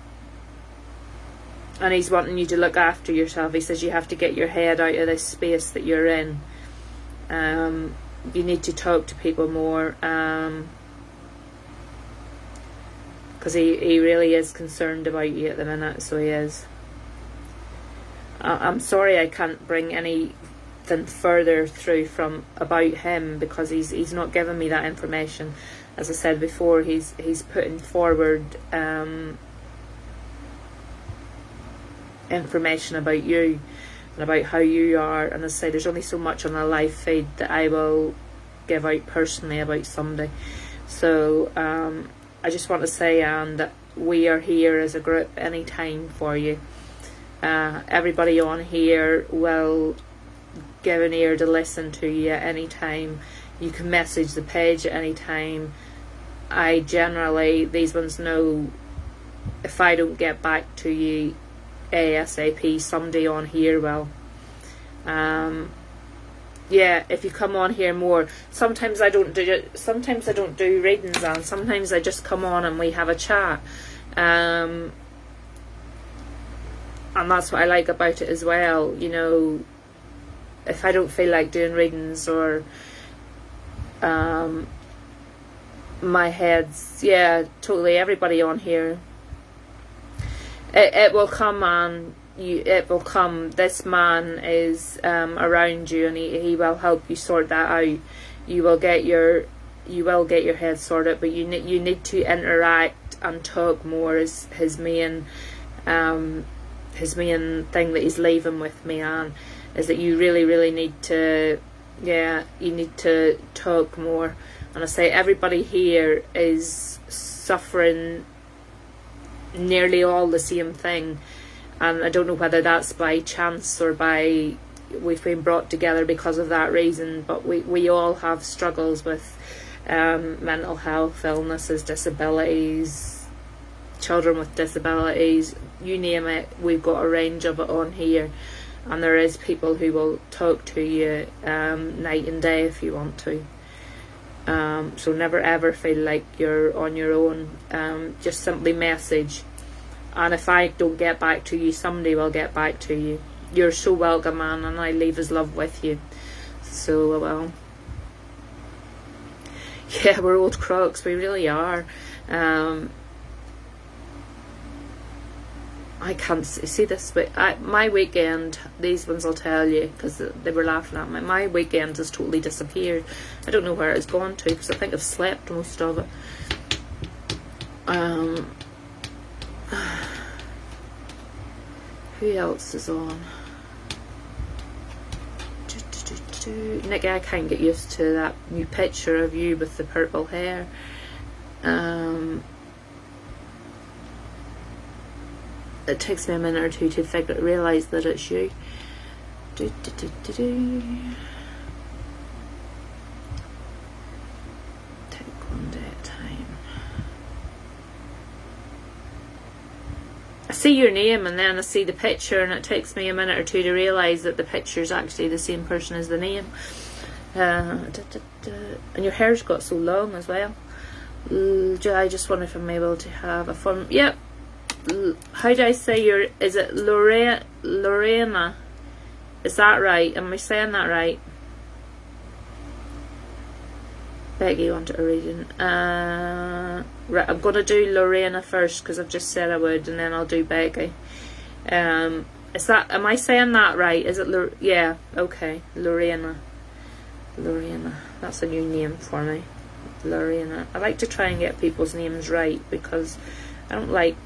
he's wanting you to look after yourself. He says you have to get your head out of this space that you're in. You need to talk to people more. Because he really is concerned about you at the minute, so he is. I'm sorry I can't bring anything further through from about him, because he's not giving me that information. As I said before, he's putting forward information about you and about how you are, and as I say, there's only so much on a live feed that I will give out personally about somebody. So I just want to say, Anne, that we are here as a group anytime for you. Everybody on here will give an ear to listen to you at any time. You can message the page at any time. I generally, these ones know, if I don't get back to you ASAP, somebody on here will. Yeah, if you come on here more, sometimes I don't do readings, and sometimes I just come on and we have a chat, and that's what I like about it as well. You know, if I don't feel like doing readings, or my head's, yeah, totally, everybody on here, it will come, and it will come. This man is around you, and he will help you sort that out. You will get your head sorted, but you need to interact and talk more. Is his main thing that he's leaving with me, Anne, is that you really need to, yeah, you need to talk more. And I say everybody here is suffering nearly all the same thing, and I don't know whether that's by chance or by we've been brought together because of that reason, but we all have struggles with mental health, illnesses, disabilities, children with disabilities, you name it, we've got a range of it on here, and there is people who will talk to you night and day if you want to. So never ever feel like you're on your own. Just simply message, and if I don't get back to you, somebody will get back to you. You're so welcome, man, and I leave his love with you. So, well, yeah, we're old crocs, we really are. I can't see this, but my weekend, these ones I'll tell you, because they were laughing at me, my weekend has totally disappeared. I don't know where it's gone to, because I think I've slept most of it. Who else is on? Nikki, I can't get used to that new picture of you with the purple hair. It takes me a minute or two to realise that it's you. Take one day at a time. I see your name and then I see the picture, and it takes me a minute or two to realise that the picture is actually the same person as the name. And your hair's got so long as well. I just wonder if I'm able to have a fun. Yep. How do I say your? Is it Lorena? Is that right? Am I saying that right? Becky wanted a reading. Right, I'm gonna do Lorena first because I've just said I would, and then I'll do Becky. Is that? Am I saying that right? Is it? Yeah. Okay. Lorena. That's a new name for me. Lorena. I like to try and get people's names right because I don't like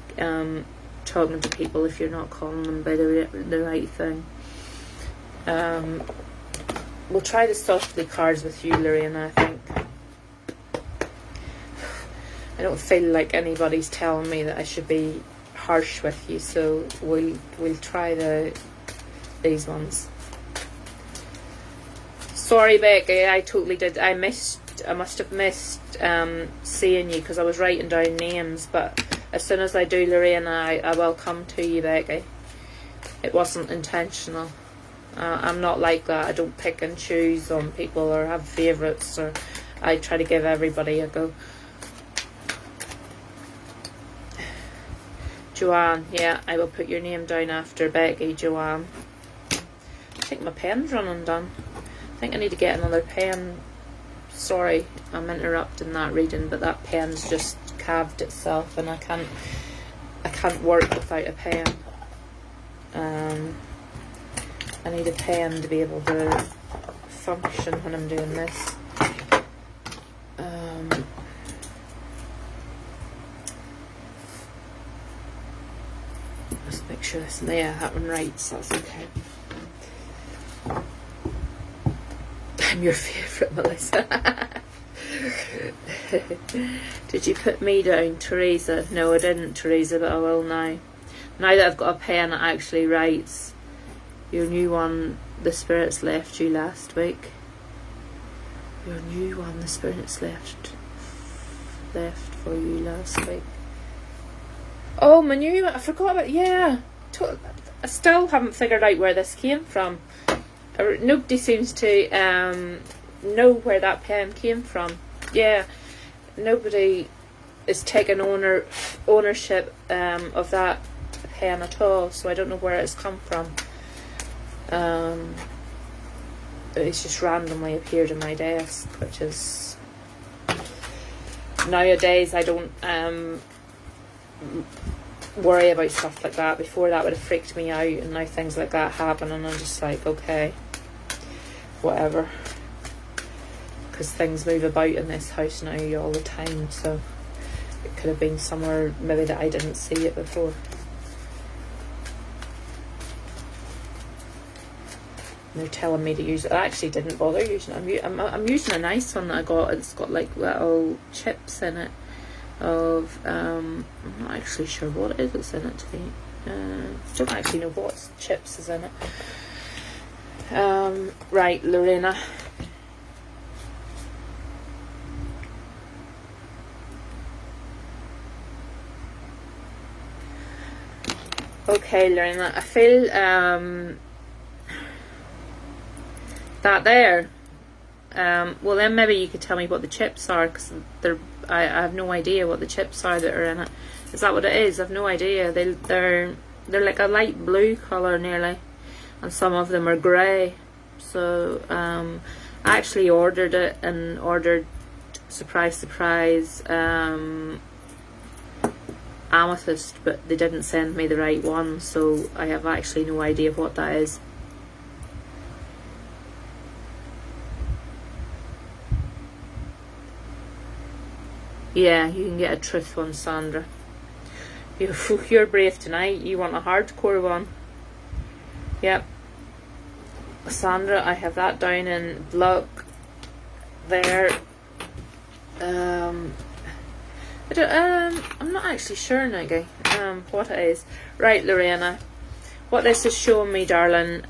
talking to people if you're not calling them by the right thing. we'll try the softly cards with you, Lorena, I think. I don't feel like anybody's telling me that I should be harsh with you, so we'll try these ones. Sorry, Becky, I totally did. I must have missed seeing you because I was writing down names, but as soon as I do, Lorena, I will come to you, Becky. It wasn't intentional. I'm not like that. I don't pick and choose on people or have favourites, or I try to give everybody a go. Joanne, yeah, I will put your name down after Becky, Joanne. I think my pen's running down. I think I need to get another pen. Sorry, I'm interrupting that reading, but that pen's just calved itself and I can't work without a pen. I need a pen to be able to function when I'm doing this. Let's make sure this, yeah, that one writes, that's okay. I'm your favourite, Melissa. Did you put me down, Teresa? No, I didn't, Teresa, but I will now. Now that I've got a pen that actually writes. Your new one, the spirits left you last week. Your new one, the spirits left for you last week. Oh, my new one, I forgot about, yeah. I still haven't figured out where this came from. Nobody seems to know where that pen came from. Yeah, nobody is taking ownership of that pen at all, so I don't know where it's come from. It's just randomly appeared on my desk, which is nowadays I don't worry about stuff like that. Before that would have freaked me out, and now things like that happen and I'm just like, okay, whatever, because things move about in this house now all the time, so it could have been somewhere maybe that I didn't see it before. They're telling me to use it. I actually didn't bother using it. I'm using a nice one that I got. It's got like little chips in it of I'm not actually sure what it is that's in it today. Don't actually know what chips is in it. Right, Lorena. Okay, Lorena. I feel that there. Well, then maybe you could tell me what the chips are, because I have no idea what the chips are that are in it. Is that what it is? I've no idea. They're like a light blue colour nearly, and some of them are grey. So I actually ordered it and ordered, surprise, amethyst, but they didn't send me the right one, so I have actually no idea what that is. Yeah, you can get a truth one, Sandra. You're brave tonight. You want a hardcore one. Yep. Sandra, I have that down in block there. I'm not actually sure, Niggy, what it is. Right, Lorena. What this is showing me, darling,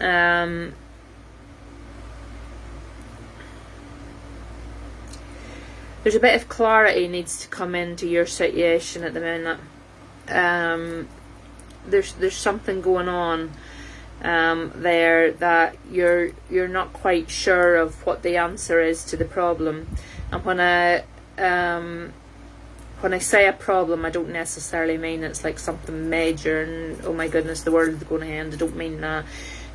there's a bit of clarity needs to come into your situation at the minute. There's something going on there that you're not quite sure of what the answer is to the problem. And when I say a problem, I don't necessarily mean it's like something major and oh my goodness, the world's going to end. I don't mean that.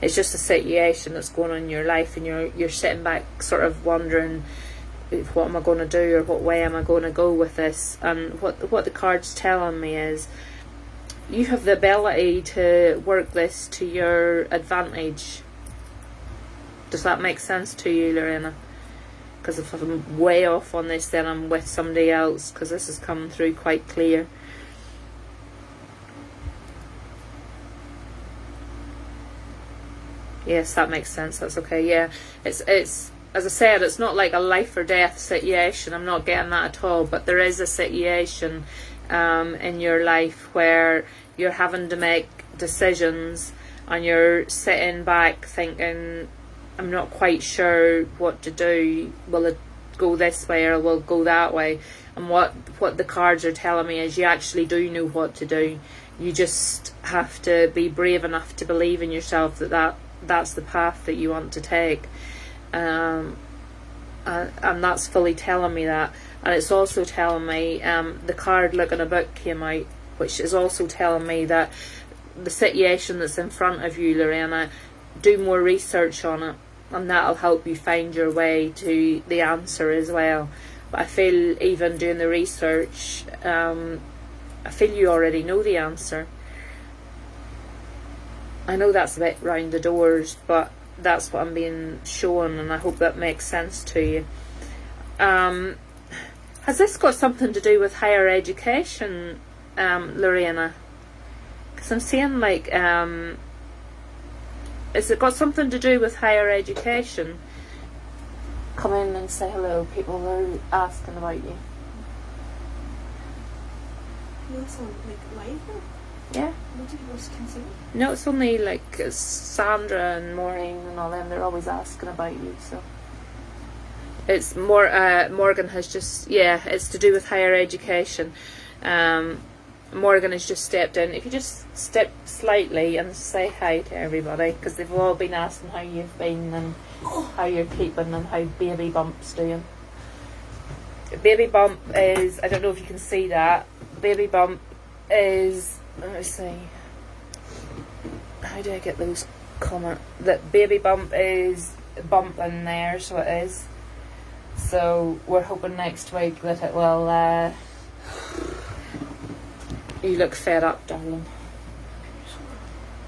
It's just a situation that's going on in your life, and you're sitting back sort of wondering, what am I going to do, or what way am I going to go with this? And what the card's telling me is you have the ability to work this to your advantage. Does that make sense to you, Lorena? Because if I'm way off on this, then I'm with somebody else, because this is coming through quite clear. Yes, that makes sense. That's okay. Yeah, it's as I said, it's not like a life or death situation. I'm not getting that at all. But there is a situation in your life where you're having to make decisions, and you're sitting back thinking, I'm not quite sure what to do. Will it go this way or will it go that way? And what the cards are telling me is you actually do know what to do. You just have to be brave enough to believe in yourself that's the path that you want to take. And that's fully telling me that. And it's also telling me the card Look in a Book came out, which is also telling me that the situation that's in front of you, Lorena, do more research on it, and that'll help you find your way to the answer as well. But I feel even doing the research, I feel you already know the answer. I know that's a bit round the doors, but that's what I'm being shown, and I hope that makes sense to you. Has this got something to do with higher education, Lorena? Because I'm seeing like, has it got something to do with higher education? Come in and say hello. People are asking about you. It's on like live. Yeah. What did you consider? No, it's only like Sandra and Maureen and all them. They're always asking about you. So it's more. Morgan has just it's to do with higher education. Morgan has just stepped in. If you just step slightly and say hi to everybody, because they've all been asking how you've been and how you're keeping and how Baby Bump's doing. Baby Bump is, I don't know if you can see that. Baby Bump is, let me see. How do I get those comment? That Baby Bump is bumping there, so it is. So we're hoping next week that it will. You look fed up, darling.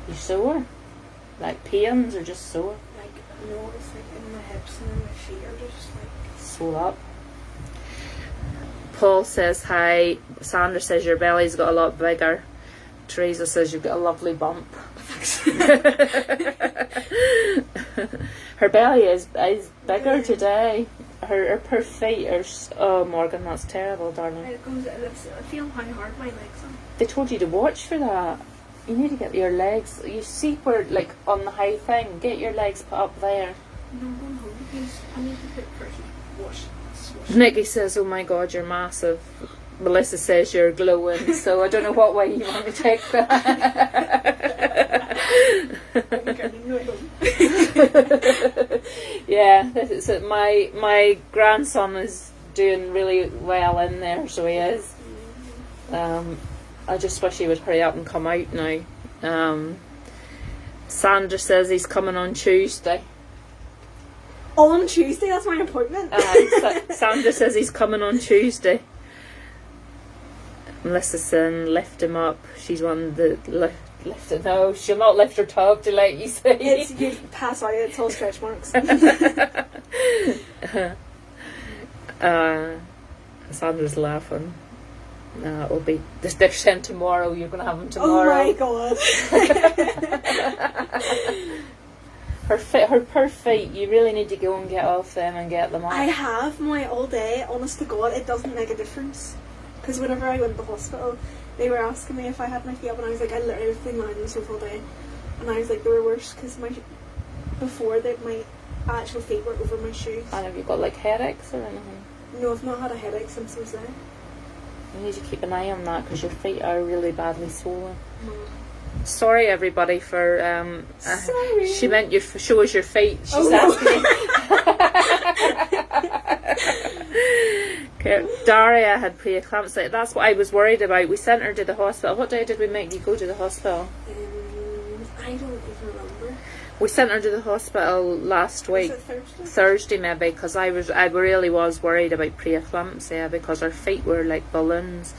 You sore? Like pains or just sore? Like, no, it's like in my hips and in my feet are just like... Swole up. Paul says hi. Sandra says your belly's got a lot bigger. Teresa says you've got a lovely bump. Her belly is bigger today. Her feet are... Oh, Morgan, that's terrible, darling. I feel how hard my legs are. They told you to watch for that. You need to get your legs... You see where, like, on the high thing, get your legs put up there. No, I'm going home because I need to put pressure. Wash. Nikki says, oh my God, you're massive. Melissa says you're glowing, so I don't know what way you want to take that. Yeah, so my grandson is doing really well in there, so he is. I just wish he would hurry up and come out now. Sandra says he's coming on Tuesday. On Tuesday? That's my appointment. Sandra says he's coming on Tuesday. Melissa's saying lift him up. She's one that lift it. No, she'll not lift her tub to let you see. It's you pass out. It's all stretch marks. Sandra's laughing. It'll be they're sent tomorrow. You're going to have them tomorrow. Oh my God. Her per feet, you really need to go and get off them and get them off. I have my all day. Honest to God, it doesn't make a difference. Because whenever I went to the hospital, they were asking me if I had my feet up, and I was like, I literally was putting lying on the sofa all day, and I was like, they were worse because my actual feet were over my shoes. And have you got like headaches or anything? No, I've not had a headache since I was there. You need to keep an eye on that because your feet are really badly swollen. Mm. Sorry everybody for Sorry. She meant you show us your feet. She's asking me. Okay, Daria had preeclampsia. That's what I was worried about. We sent her to the hospital. What day did we make you go to the hospital? I don't even remember. We sent her to the hospital last week. Was it Thursday? Thursday maybe, because I really was worried about preeclampsia because her feet were like balloons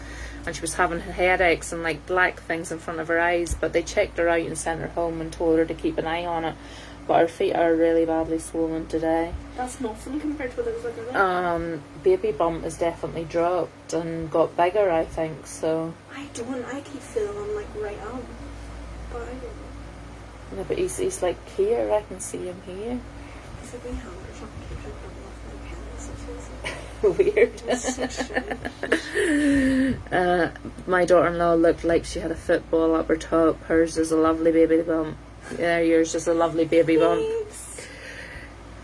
and she was having headaches and like black things in front of her eyes, but they checked her out and sent her home and told her to keep an eye on it. But her feet are really badly swollen today. That's nothing compared to what it was like earlier. Baby Bump has definitely dropped and got bigger, I think, so... I keep feeling I'm like right up. But I don't know. No, but he's like here. I can see him here. He's like, we hand or something. Keeps like rubbing off my pen. It feels like. Weird. It's so strange. My daughter-in-law looked like she had a football up her top. Hers is a lovely baby bump. Yeah, yours is a lovely baby bump. Thanks.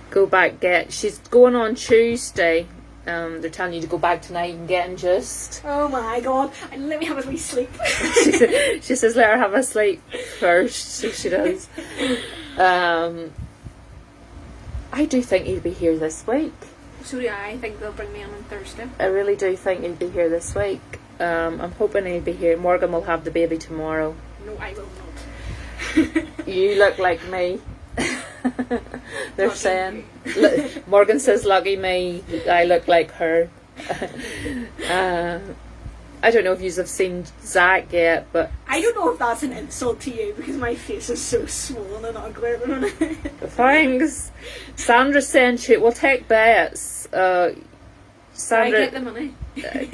Go back, she's going on Tuesday. They're telling you to go back tonight and get induced. Oh my god. And let me have a wee sleep. She says let her have a sleep first, so she does. I do think he'll be here this week. So do I think they'll bring me on Thursday. I really do think he'll be here this week. I'm hoping he'll be here. Morgan will have the baby tomorrow. No, I will not. You look like me. They're Lucky saying. Morgan says, lucky me, I look like her. I don't know if you have seen Zach yet, but I don't know if that's an insult to you because my face is so swollen and ugly at the minute. thanks. Sandra's saying we'll take bets. I Sandra, get the money.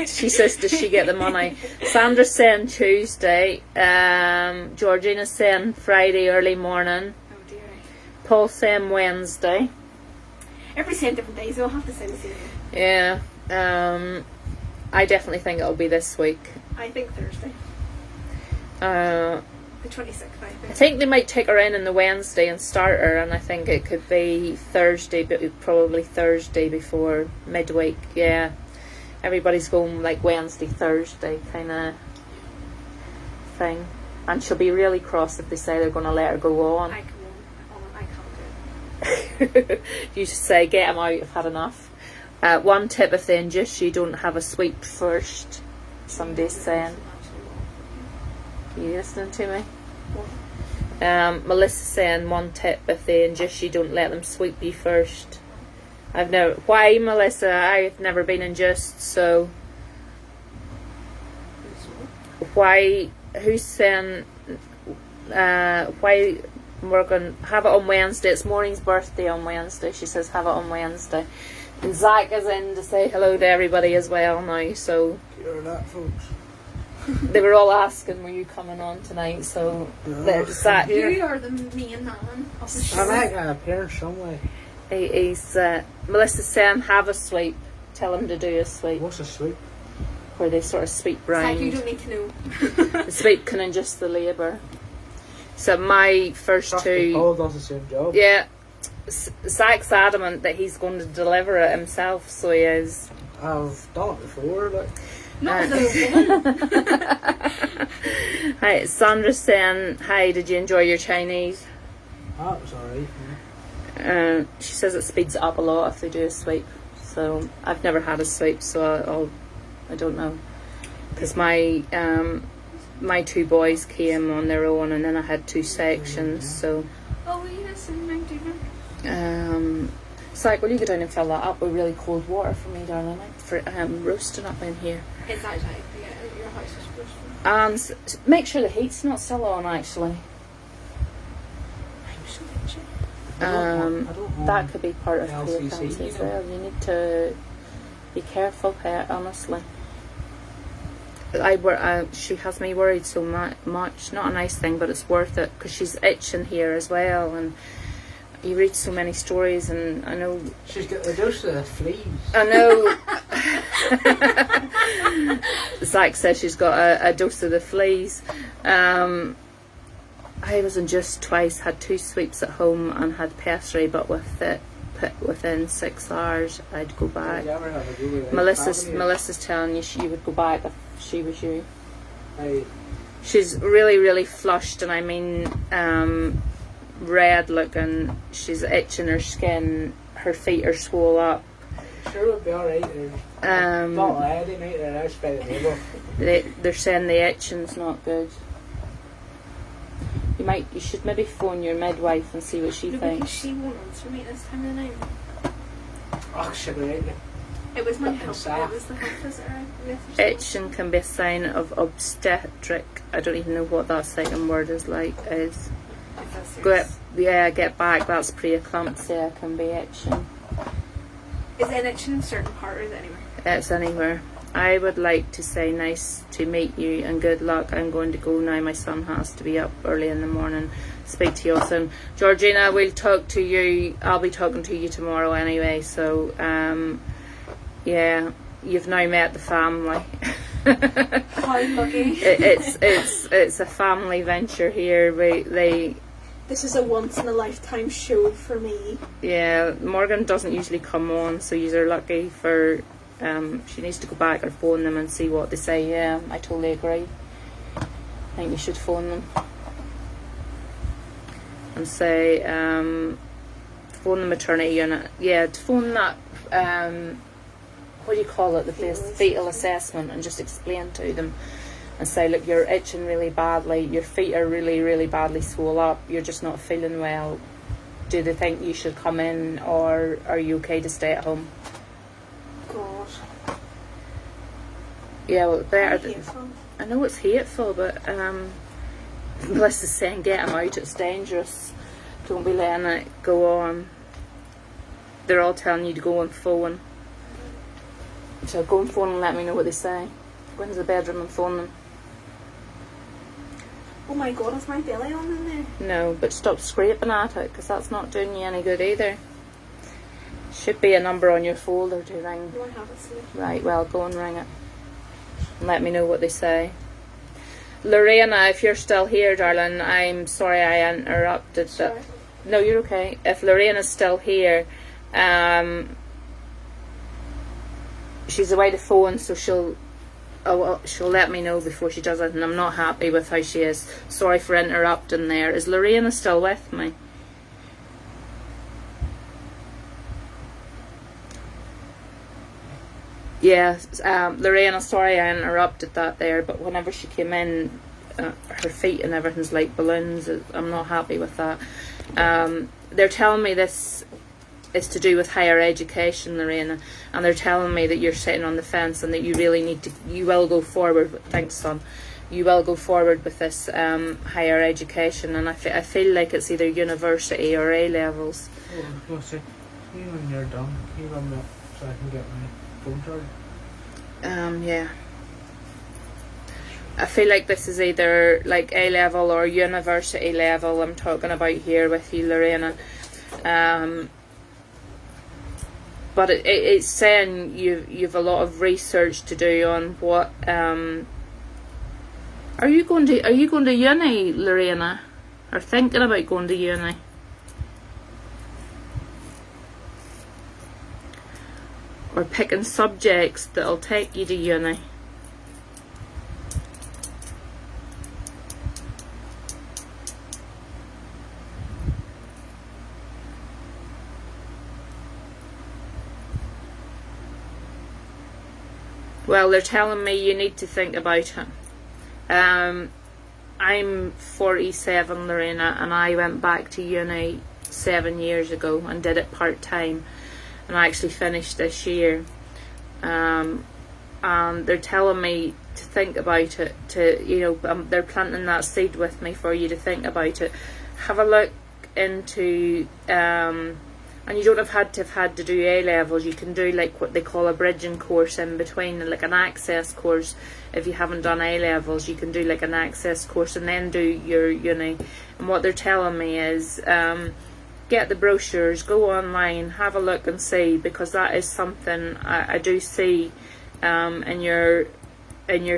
she says, does she get the money? Sandra's saying Tuesday. Georgina's saying Friday early morning. Oh dear. Paul saying Wednesday. Everybody's saying different days, so I'll have to say the same. Yeah. I definitely think it'll be this week. I think Thursday. The 26th, I think. I think they might take her in on the Wednesday and start her, and I think it could be Thursday, but probably Thursday before midweek. Yeah, everybody's going like Wednesday, Thursday kind of thing, and she'll be really cross if they say they're going to let her go on. I can't do it. You just say, get him out, I've had enough. One tip, if they induce you, don't have a sweep first. Somebody's saying. Are you listening to me? Melissa's saying one tip, if they induce you, don't let them sweep you first. I've never. Why, Melissa? I've never been induced, so. Why? Who's saying? Why? Morgan, have it on Wednesday. It's Maureen's birthday on Wednesday. She says have it on Wednesday. And Zach is in to say hello to everybody as well now. So. You're that, folks. They were all asking, were you coming on tonight? So there's Zach. You are the main man of the show. I might get an appearance somewhere. He's Melissa's saying have a sweep. Tell him to do a sweep. What's a sweep? Where they sort of sweep It's like you round. don't need to know. The sweep can induce the labour. So my first two. Paul does the same job. Yeah. Zach's adamant that he's going to deliver it himself, so he is. I've done it before, like. Not the woman. Hi, Sandra's saying, hi, did you enjoy your Chinese? That was alright. She says it speeds it up a lot if they do a sweep. So I've never had a sweep, so I don't know. Because my two boys came on their own, and then I had two sections. So Oh, yes, and I do know. it's like, will you go down and fill that up with really cold water for me, darling? For roasting up in here. It's outside. Yeah, your house is supposed to. And make sure the heat's not still on, actually. I'm so itchy. I don't That could be part of LCC, clear cancer as well. You need to be careful, pet, honestly. She has me worried so much. Not a nice thing, but it's worth it because she's itching here as well. And you read so many stories, and I know. She's got a dose of the fleas. I know. Zach says she's got a dose of the fleas. I was induced twice, had 2 sweeps at home, and had pessary, but with it within 6 hours, I'd go back. Did you ever have a go with it? Melissa's telling you she would go back if she was you. Hey, She's really, really flushed, and I mean red looking. She's itching her skin. Her feet are swole up. sure it'll be alright. Not a lady, mate, they're out by the neighbour. They're saying the itching's not good. You should maybe phone your midwife and see what she No, because thinks. she won't answer me this time of the night. Oh, she'll be right there. It was my Fucking health. sad. It was the health visitor. Itching can be a sign of obstetric. I don't even know what that second word is like. Is get back. That's preeclampsia. Can be itching. Is it itching in a certain part or is it anywhere? It's anywhere. I would like to say nice to meet you and good luck. I'm going to go now. My son has to be up early in the morning. Speak to you all soon. Georgina, we'll talk to you. I'll be talking to you tomorrow anyway. So, yeah, you've now met the family. How lucky. It's a family venture here. This is a once in a lifetime show for me. Yeah, Morgan doesn't usually come on, so you're lucky for. She needs to go back or phone them and see what they say. Yeah, I totally agree. I think you should phone them and say, phone the maternity unit. Yeah, to phone that, what do you call it, the place, fetal assessment, and just explain to them and say, look, you're itching really badly, your feet are really, really badly swole up, you're just not feeling well. Do they think you should come in, or are you okay to stay at home? God. Yeah, well, better. Hateful. I know it's hateful, but Melissa's saying get them out, it's dangerous. Don't be letting it go on. They're all telling you to go and phone. So go and phone and let me know what they say. Go into the bedroom and phone them. Oh my God, is my belly on in there? No, but stop scraping at it, because that's not doing you any good either. Should be a number on your folder to ring. No, I have it still. Right, well, go and ring it. And let me know what they say. Lorena, if you're still here, darling, I'm sorry I interrupted. Sorry. No, you're okay. If Lorena's still here, she's away to phone, so she'll let me know before she does it, and I'm not happy with how she is. Sorry for interrupting there. Is Lorena still with me? Yeah, Lorena, sorry I interrupted that there, but whenever she came in, her feet and everything's like balloons. I'm not happy with that. They're telling me this is to do with higher education, Lorena, and they're telling me that you're sitting on the fence and that you really need to, you will go forward, thanks son, you will go forward with this higher education, and I feel like it's either university or A levels. Oh, no, see, you when you're done, you run me up so I can get my phone charged. Yeah. I feel like this is either like A level or university level I'm talking about here with you, Lorena. But it's saying you've a lot of research to do on what are you going to uni, Lorena, or thinking about going to uni? Or picking subjects that'll take you to uni? Well, they're telling me you need to think about it. I'm 47, Lorena, and I went back to uni 7 years ago and did it part-time, and I actually finished this year. And they're telling me to think about it, they're planting that seed with me for you to think about it. Have a look into and you don't have to do A levels. You can do like what they call a bridging course in between, like an access course. If you haven't done A levels, you can do like an access course and then do your uni. And what they're telling me is get the brochures, go online, have a look and see, because that is something I do see in your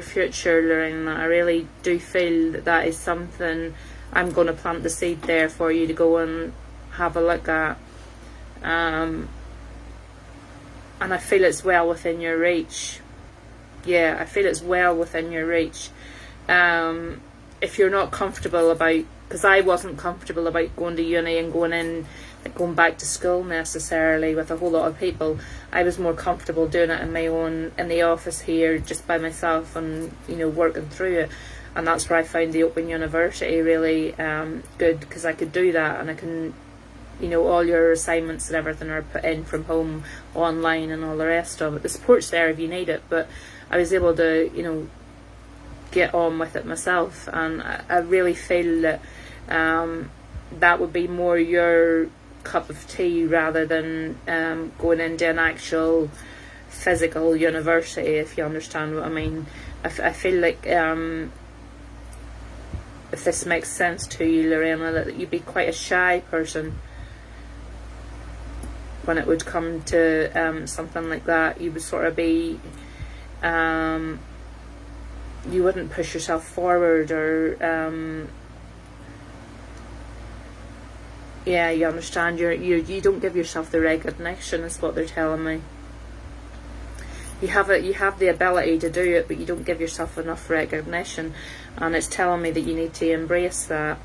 future, Lorena. I really do feel that is something I'm going to plant the seed there for you to go and have a look at. And I feel it's well within your reach. Yeah, I feel it's well within your reach. If you're not comfortable about, because I wasn't comfortable about going to uni and going back to school necessarily with a whole lot of people. I was more comfortable doing it in my own, in the office here, just by myself, and working through it. And that's where I found the Open University really good, because I could do that, and I can, all your assignments and everything are put in from home, online, and all the rest of it. The support's there if you need it, but I was able to, get on with it myself, and I really feel that that would be more your cup of tea rather than going into an actual physical university, if you understand what I mean. I feel like if this makes sense to you, Lorena, that you'd be quite a shy person when it would come to something like that. You would sort of be, you wouldn't push yourself forward, or yeah, you understand. You don't give yourself the recognition, is what they're telling me. You have the ability to do it, but you don't give yourself enough recognition, and it's telling me that you need to embrace that.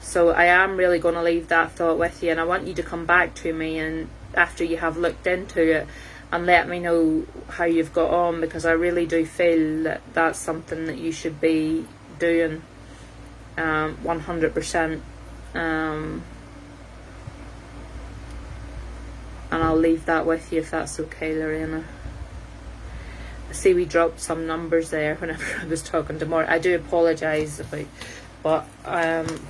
So I am really going to leave that thought with you, and I want you to come back to me and after you have looked into it and let me know how you've got on, because I really do feel that that's something that you should be doing 100%. And I'll leave that with you if that's okay, Lorena. I see we dropped some numbers there whenever I was talking to more. I do apologise about, but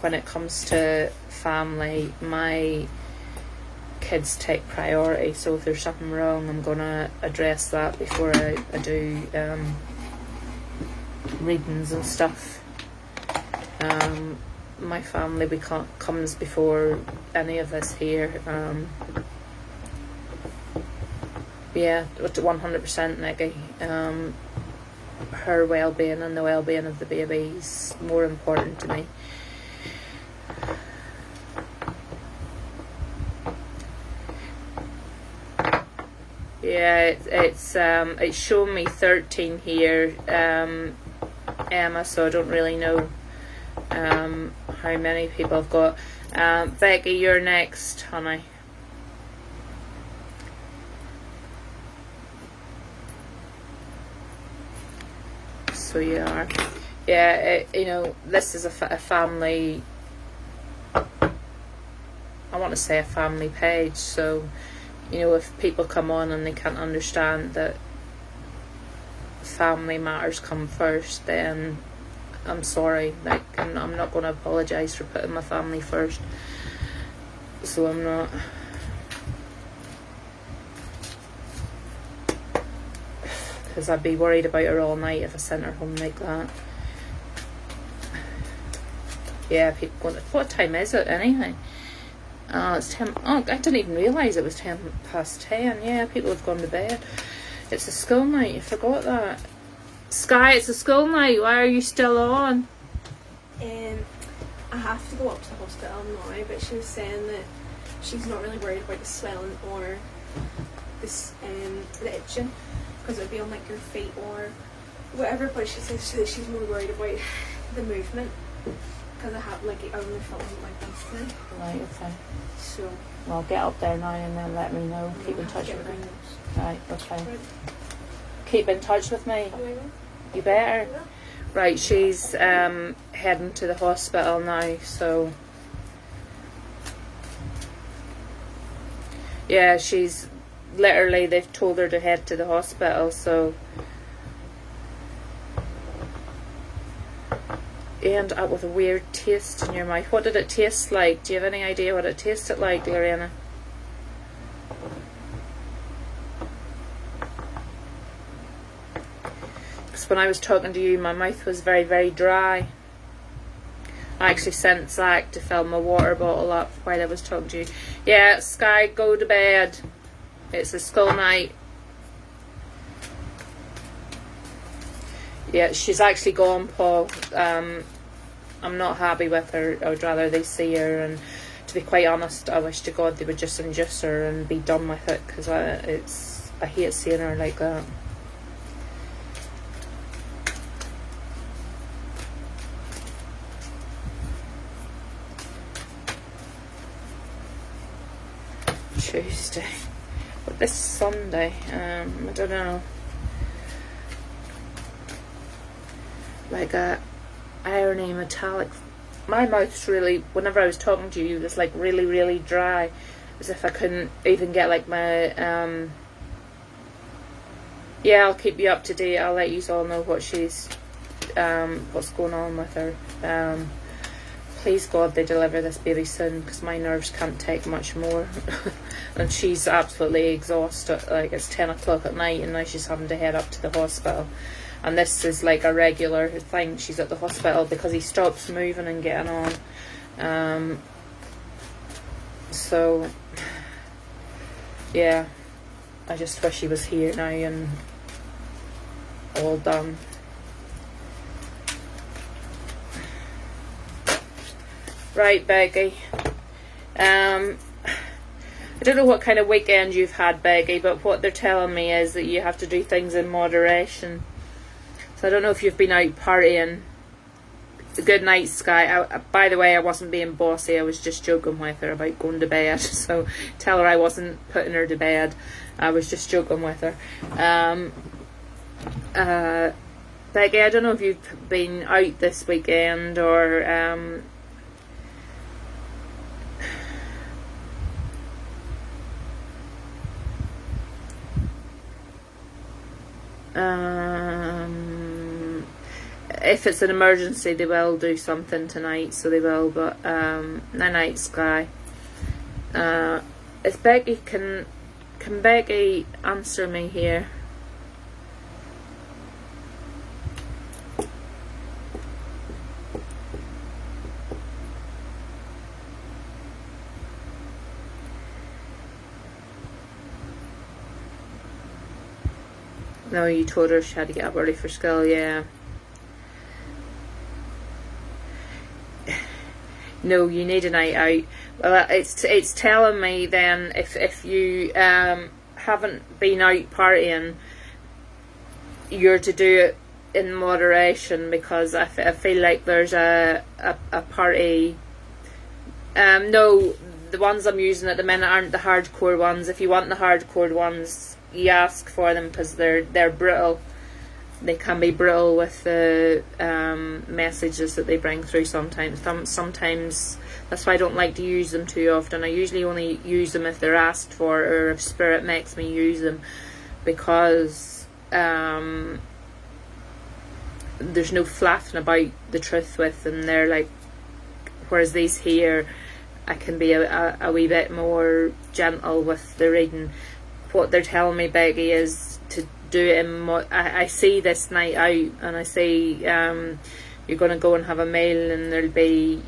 when it comes to family, my kids take priority, so if there's something wrong, I'm going to address that before I do readings and stuff. My family comes before any of us here. Yeah, 100%, Nikki. Her well-being and the well-being of the baby is more important to me. Yeah, it's shown me 13 here, Emma, so I don't really know how many people I've got. Becky, you're next, honey. So you are. Yeah, you know, this is a family, I want to say a family page, so you know, if people come on and they can't understand that family matters come first, then I'm sorry. Like, I'm not going to apologise for putting my family first. So I'm not. Because I'd be worried about her all night if I sent her home like that. Yeah, people going, what time is it anyway? It's 10. Oh, I didn't even realise it was 10:10. Yeah, people have gone to bed. It's a school night. I forgot that. Sky, it's a school night. Why are you still on? I have to go up to the hospital now, but she was saying that she's not really worried about the swelling or this the itching, because it'd be on like your feet or whatever. But she says that she's more worried about the movement, because I have like I only felt like this today. Right, okay. So Well, get up there now and then let me know. Keep in touch with me. Right, okay. Right. Keep in touch with me. You better. Right, she's heading to the hospital now, so yeah, she's literally, they've told her to head to the hospital, so you end up with a weird taste in your mouth. What did it taste like? Do you have any idea what it tasted like, Lorena? Because when I was talking to you, my mouth was very, very dry. I actually sent Zach to fill my water bottle up while I was talking to you. Yeah, Sky, go to bed. It's a school night. Yeah, she's actually gone, Paul. I'm not happy with her. I would rather they see her, and to be quite honest, I wish to God they would just induce her and be done with it, because I hate seeing her like that. Tuesday. But this Sunday, I don't know. Like a irony metallic. My mouth's really, whenever I was talking to you, it was like really, really dry, as if I couldn't even get like my yeah, I'll keep you up to date. I'll let you all know what she's what's going on with her. please God they deliver this baby soon, because my nerves can't take much more. And she's absolutely exhausted. Like, it's 10 o'clock at night and now she's having to head up to the hospital. And this is like a regular thing. She's at the hospital because he stops moving and getting on. So, yeah, I just wish he was here now and all done. Right, Becky. I don't know what kind of weekend you've had, Becky, but what they're telling me is that you have to do things in moderation. So I don't know if you've been out partying. Good night, Sky. By the way, I wasn't being bossy. I was just joking with her about going to bed. So tell her I wasn't putting her to bed. I was just joking with her. Becky, I don't know if you've been out this weekend or... if it's an emergency, they will do something tonight, so they will. But night, Sky. If Becky can Becky answer me here? No, you told her she had to get up early for school, yeah. No, you need a night out. Well, it's telling me then if you haven't been out partying, you're to do it in moderation, because I feel like there's a party. No, the ones I'm using at the minute aren't the hardcore ones. If you want the hardcore ones, you ask for them, because they're brutal. They can be brutal with the messages that they bring through sometimes. Sometimes that's why I don't like to use them too often. I usually only use them if they're asked for, or if Spirit makes me use them, because there's no flapping about the truth with them. They're like, whereas these here, I can be a wee bit more gentle with the reading. What they're telling me, Becky, is to do it in I see this night out, and I see you're going to go and have a meal, and there'll be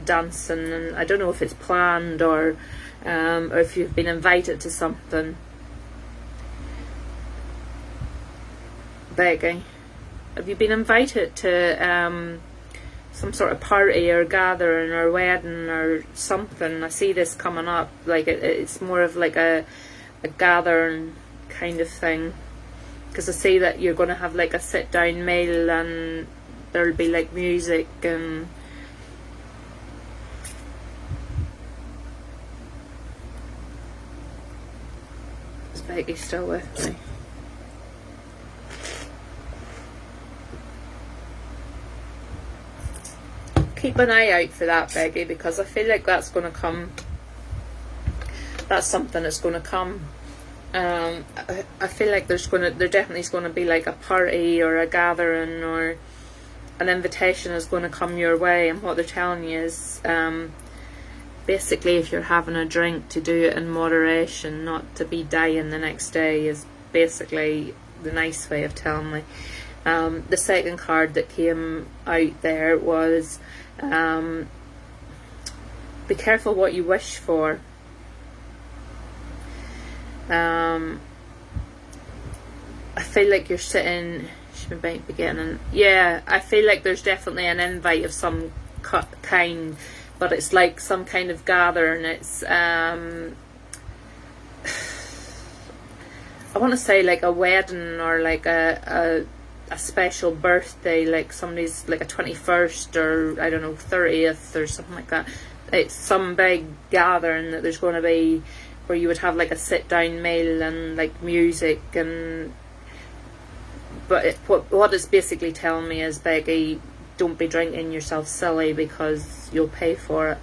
dancing, and I don't know if it's planned or if you've been invited to something. Becky, have you been invited to some sort of party or gathering or wedding or something? I see this coming up, like it's more of like a gathering kind of thing, because I see that you're going to have like a sit down meal, and there'll be like music and is Becky still with me? Keep an eye out for that, Becky, because I feel like that's going to come. That's something that's going to come. I feel like there definitely is going to be like a party or a gathering, or an invitation is going to come your way. And what they're telling you is basically, if you're having a drink, to do it in moderation, not to be dying the next day, is basically the nice way of telling me. The second card that came out there was be careful what you wish for. I feel like you're sitting. She might be getting. Yeah, I feel like there's definitely an invite of some kind, but it's like some kind of gathering. It's I want to say like a wedding, or like a special birthday, like somebody's like a 21st, or I don't know, 30th or something like that. It's some big gathering that there's going to be, where you would have like a sit down meal and like music. And but what it's basically telling me is, Becky, don't be drinking yourself silly, because you'll pay for it.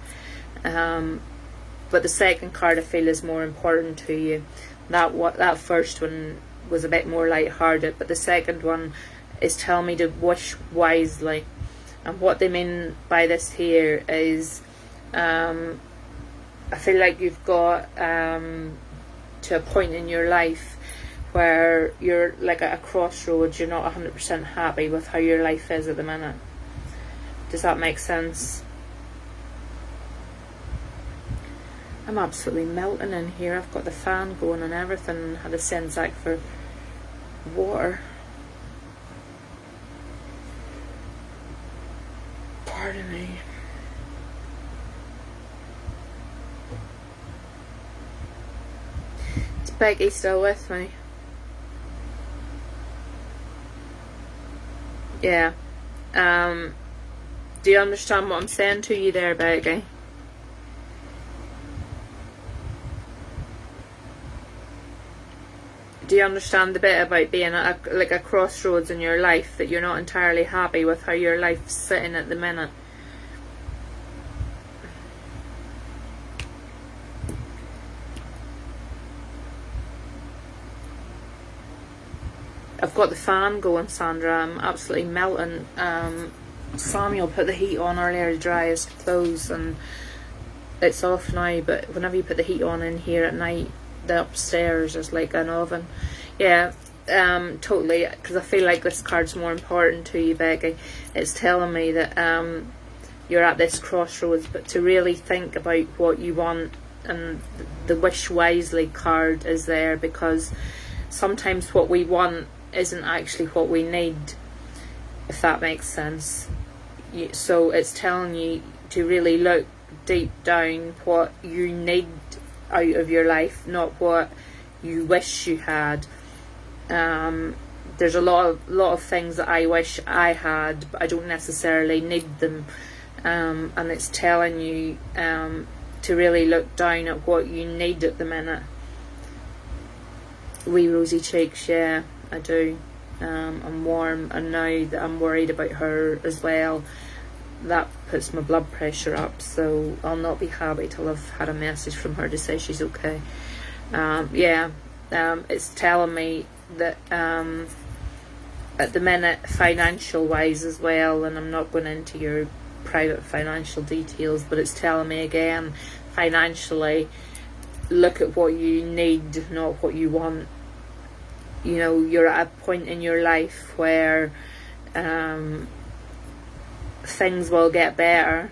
But the second card I feel is more important to you. That first one was a bit more light-hearted, but the second one is telling me to wish wisely. And what they mean by this here is, I feel like you've got to a point in your life where you're like at a crossroads. You're not 100% happy with how your life is at the minute. Does that make sense? I'm absolutely melting in here. I've got the fan going and everything. Had to send Zach for water. Pardon me. Is Becky still with me? Yeah. Do you understand what I'm saying to you there, Becky? Do you understand the bit about being at a crossroads in your life, that you're not entirely happy with how your life's sitting at the minute? I've got the fan going, Sandra. I'm absolutely melting. Samuel put the heat on earlier to dry his clothes, and it's off now, but whenever you put the heat on in here at night, the upstairs is like an oven. Yeah, totally, because I feel like this card's more important to you, Becky. It's telling me that you're at this crossroads, but to really think about what you want, and the Wish Wisely card is there, because sometimes what we want isn't actually what we need, if that makes sense. So it's telling you to really look deep down what you need out of your life, not what you wish you had. There's a lot of things that I wish I had, but I don't necessarily need them. And it's telling you to really look down at what you need at the minute. Wee rosy cheeks, yeah, I do. I'm warm, and now that I'm worried about her as well, that puts my blood pressure up, so I'll not be happy till I've had a message from her to say she's okay. It's telling me that at the minute, financial wise as well, and I'm not going into your private financial details, but it's telling me again, financially, look at what you need, not what you want. You know, you're at a point in your life where things will get better.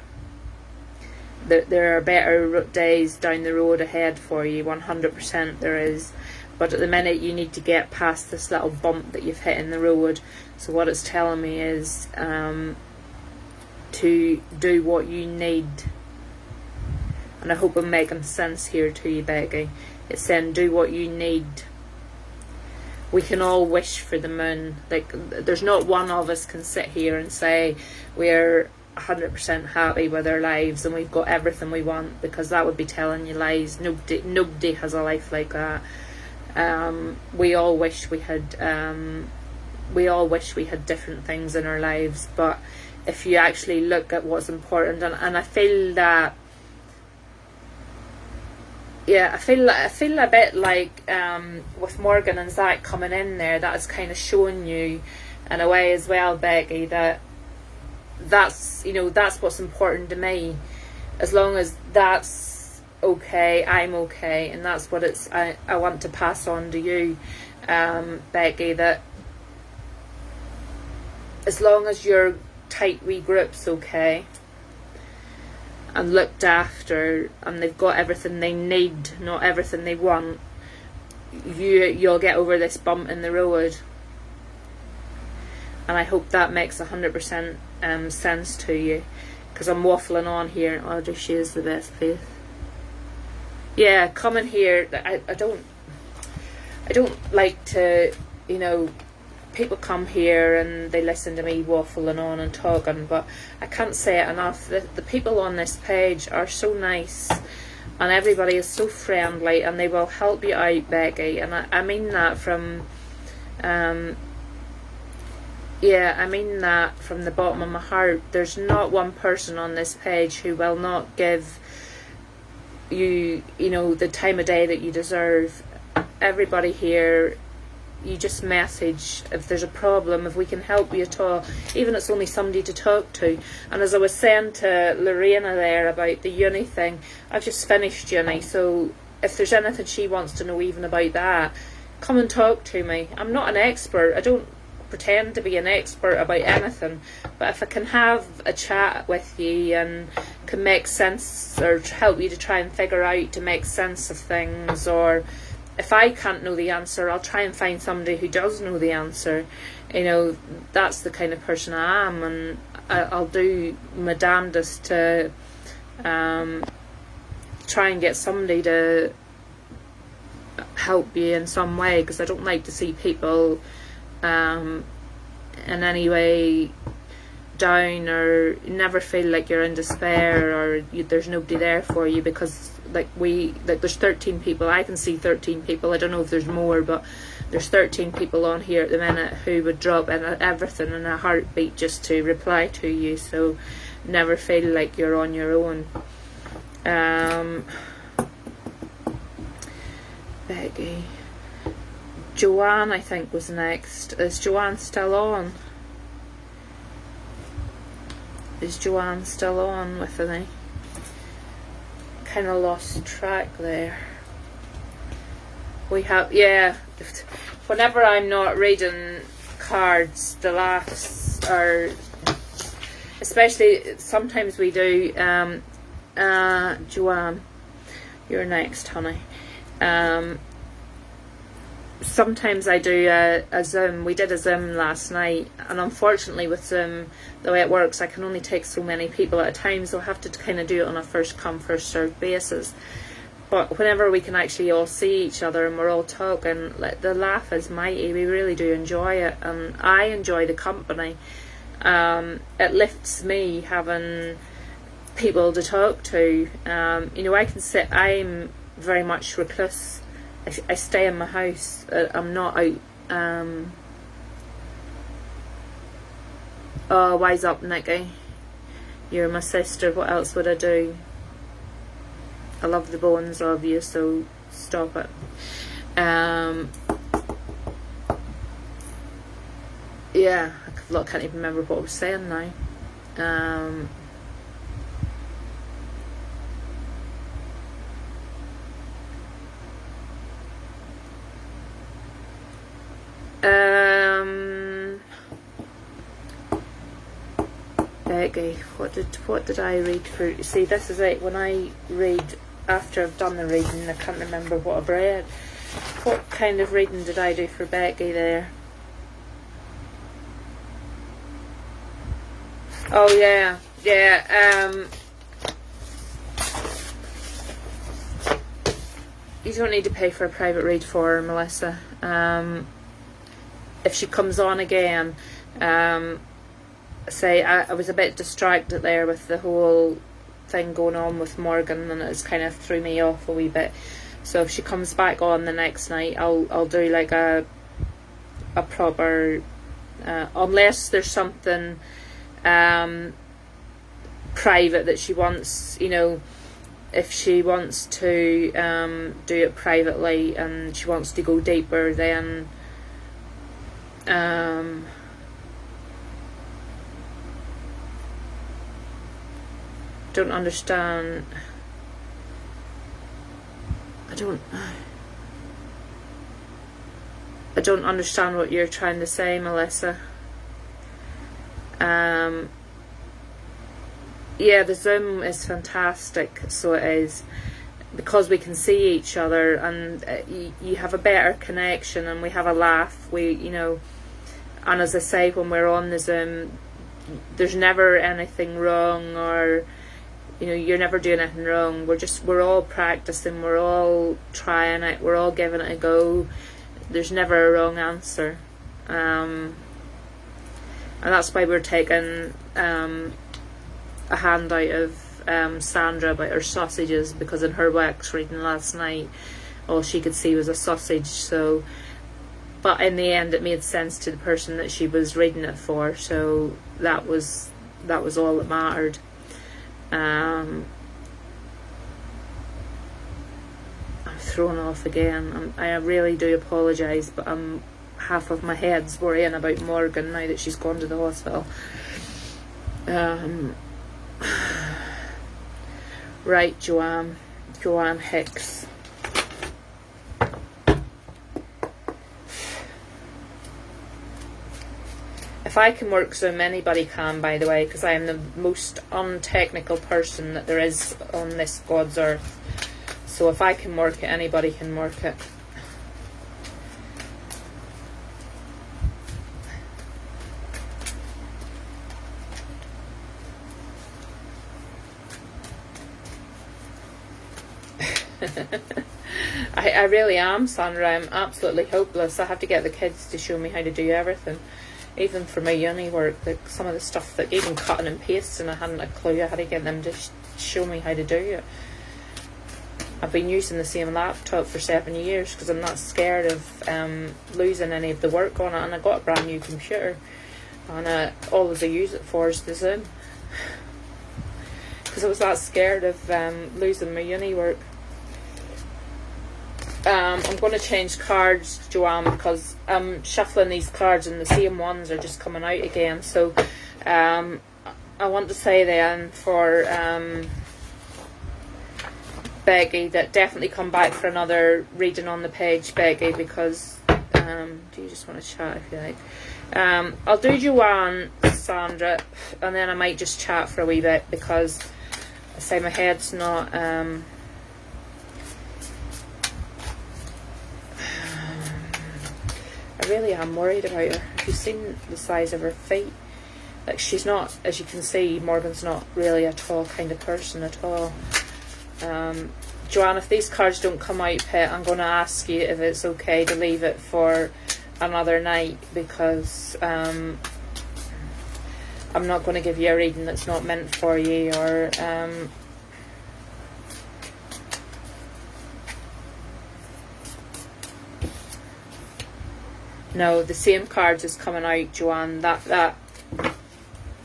There are better days down the road ahead for you, 100% there is. But at the minute you need to get past this little bump that you've hit in the road. So what it's telling me is to do what you need. And I hope I'm making sense here to you, Becky. It's saying do what you need. We can all wish for the moon. Like, there's not one of us can sit here and say we're 100% happy with our lives and we've got everything we want, because that would be telling you lies. Nobody has a life like that. We all wish we had different things in our lives, but if you actually look at what's important, and I feel that, yeah, I feel a bit like with Morgan and Zach coming in there, that is kind of showing you in a way as well, Becky, that's what's important to me. As long as that's okay, I'm okay, and that's what I want to pass on to you, Becky, that as long as your tight wee group's okay and looked after, and they've got everything they need, not everything they want, you'll get over this bump in the road. And I hope that makes 100% sense to you, because I'm waffling on here. Audrey, she is the best faith. Yeah, coming here, I don't like to, people come here and they listen to me waffling on and talking, but I can't say it enough. The people on this page are so nice, and everybody is so friendly, and they will help you out, Becky, and I mean that from I mean that from the bottom of my heart. There's not one person on this page who will not give you, the time of day that you deserve. Everybody here, you just message if there's a problem, if we can help you at all, even if it's only somebody to talk to. And as I was saying to Lorena there about the uni thing, I've just finished uni, so if there's anything she wants to know even about that, come and talk to me. I'm not an expert. I don't pretend to be an expert about anything, but if I can have a chat with you and can make sense or help you to try and figure out to make sense of things, or if I can't know the answer, I'll try and find somebody who does know the answer. You know, that's the kind of person I am, and I'll do my damnedest to try and get somebody to help you in some way, because I don't like to see people in any way down, or never feel like you're in despair or there's nobody there for you, because there's 13 people. I can see 13 people. I don't know if there's more, but there's 13 people on here at the minute who would drop in everything in a heartbeat just to reply to you. So never feel like you're on your own. Becky. Joanne, I think, was next. Is Joanne still on? Is Joanne still on with me? Kind of lost track there. We have, yeah. Whenever I'm not reading cards, the last, or especially sometimes we do. Joanne, you're next, honey. Sometimes I do a Zoom. We did a Zoom last night, and unfortunately with Zoom, the way it works, I can only take so many people at a time, so I have to kind of do it on a first come first served basis. But whenever we can actually all see each other and we're all talking, the laugh is mighty. We really do enjoy it, and I enjoy the company. It lifts me having people to talk to. You know, I can sit. I'm very much recluse. I stay in my house. I'm not out. Oh, wise up, Nikki. You're my sister. What else would I do? I love the bones of you, so stop it. Yeah, I can't even remember what I was saying now. Becky, what did I read for? See, this is it. When I read after I've done the reading, I can't remember what I've read. What kind of reading did I do for Becky there? Oh yeah. You don't need to pay for a private read for her, Melissa. If she comes on again, say I was a bit distracted there with the whole thing going on with Morgan, and it's kind of threw me off a wee bit. So if she comes back on the next night, I'll do like a proper, unless there's something private that she wants, you know. If she wants to do it privately and she wants to go deeper, then don't understand. I don't understand what you're trying to say, Melissa. Yeah, the Zoom is fantastic, so it is, because we can see each other, and you have a better connection, and we have a laugh. We, and as I say, when we're on the Zoom, there's never anything wrong, or you're never doing anything wrong. We're all practicing, we're all trying it, we're all giving it a go. There's never a wrong answer, and that's why we're taking a handout of Sandra about her sausages, because in her wax reading last night, all she could see was a sausage. So, but in the end, it made sense to the person that she was reading it for. So that was all that mattered. I'm thrown off again. I really do apologise, but I'm half of my head's worrying about Morgan now that she's gone to the hospital. Right, Joanne Hicks. If I can work Zoom, anybody can, by the way, because I am the most untechnical person that there is on this God's earth. So if I can work it, anybody can work it. I really am, Sandra. I'm absolutely hopeless. I have to get the kids to show me how to do everything. Even for my uni work, like some of the stuff that even cutting and pasting, I hadn't a clue. I had to get them to show me how to do it. I've been using the same laptop for 7 years because I'm not scared of losing any of the work on it, and I got a brand new computer, and all I use it for is the Zoom, because I was that scared of losing my uni work. I'm going to change cards, Joanne, because I'm shuffling these cards and the same ones are just coming out again. So I want to say then for Becky that definitely come back for another reading on the page, Becky, because do you just want to chat if you like? I'll do Joanne, Sandra, and then I might just chat for a wee bit, because I say my head's not I really am worried about her. Have you seen the size of her feet? Like, she's not, as you can see, Morgan's not really a tall kind of person at all. Joanne, if these cards don't come out, Pet, I'm going to ask you if it's okay to leave it for another night, because I'm not going to give you a reading that's not meant for you, or no, the same cards is coming out, Joanne. That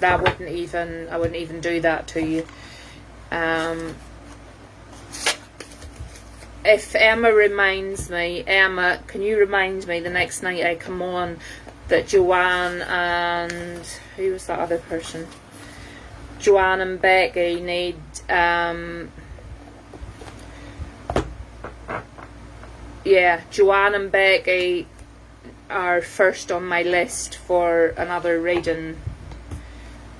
wouldn't even, I wouldn't even do that to you. If Emma reminds me, Emma, can you remind me the next night I come on that Joanne and who was that other person? Joanne and Becky need yeah, Joanne and Becky are first on my list for another reading.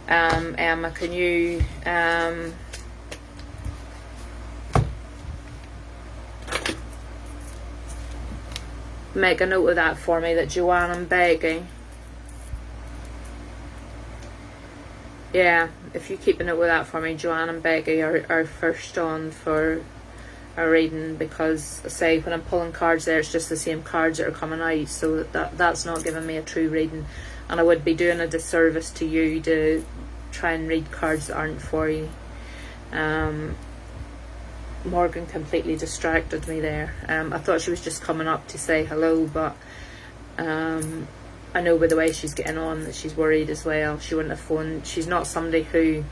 Emma, can you make a note of that for me, that Joanne and Becky, yeah, if you keep a note of that for me, Joanne and Becky are first on for a reading, because say when I'm pulling cards there, it's just the same cards that are coming out, so that's not giving me a true reading, and I would be doing a disservice to you to try and read cards that aren't for you. Morgan completely distracted me there. I thought she was just coming up to say hello, but I know by the way she's getting on that she's worried as well. She wouldn't have phoned. She's not somebody who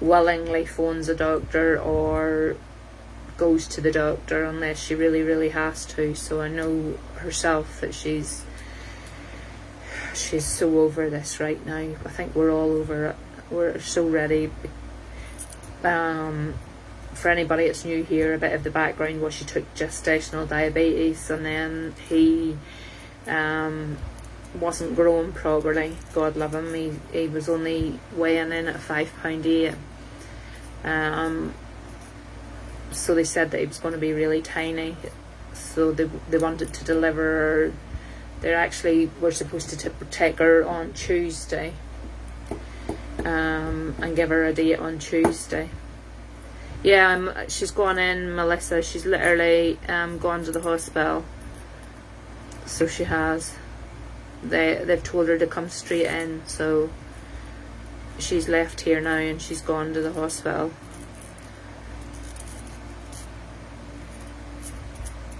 willingly phones a doctor or goes to the doctor unless she really, really has to. So I know herself that she's so over this right now. I think we're all over it. We're so ready. For anybody that's new here, a bit of the background was she took gestational diabetes, and then he wasn't growing properly. God love him. He was only weighing in at 5'8". So they said that he was going to be really tiny. So they wanted to deliver her. They actually were supposed to take her on Tuesday and give her a date on Tuesday. Yeah, she's gone in, Melissa. She's literally gone to the hospital. So she has. They've told her to come straight in. So she's left here now and she's gone to the hospital.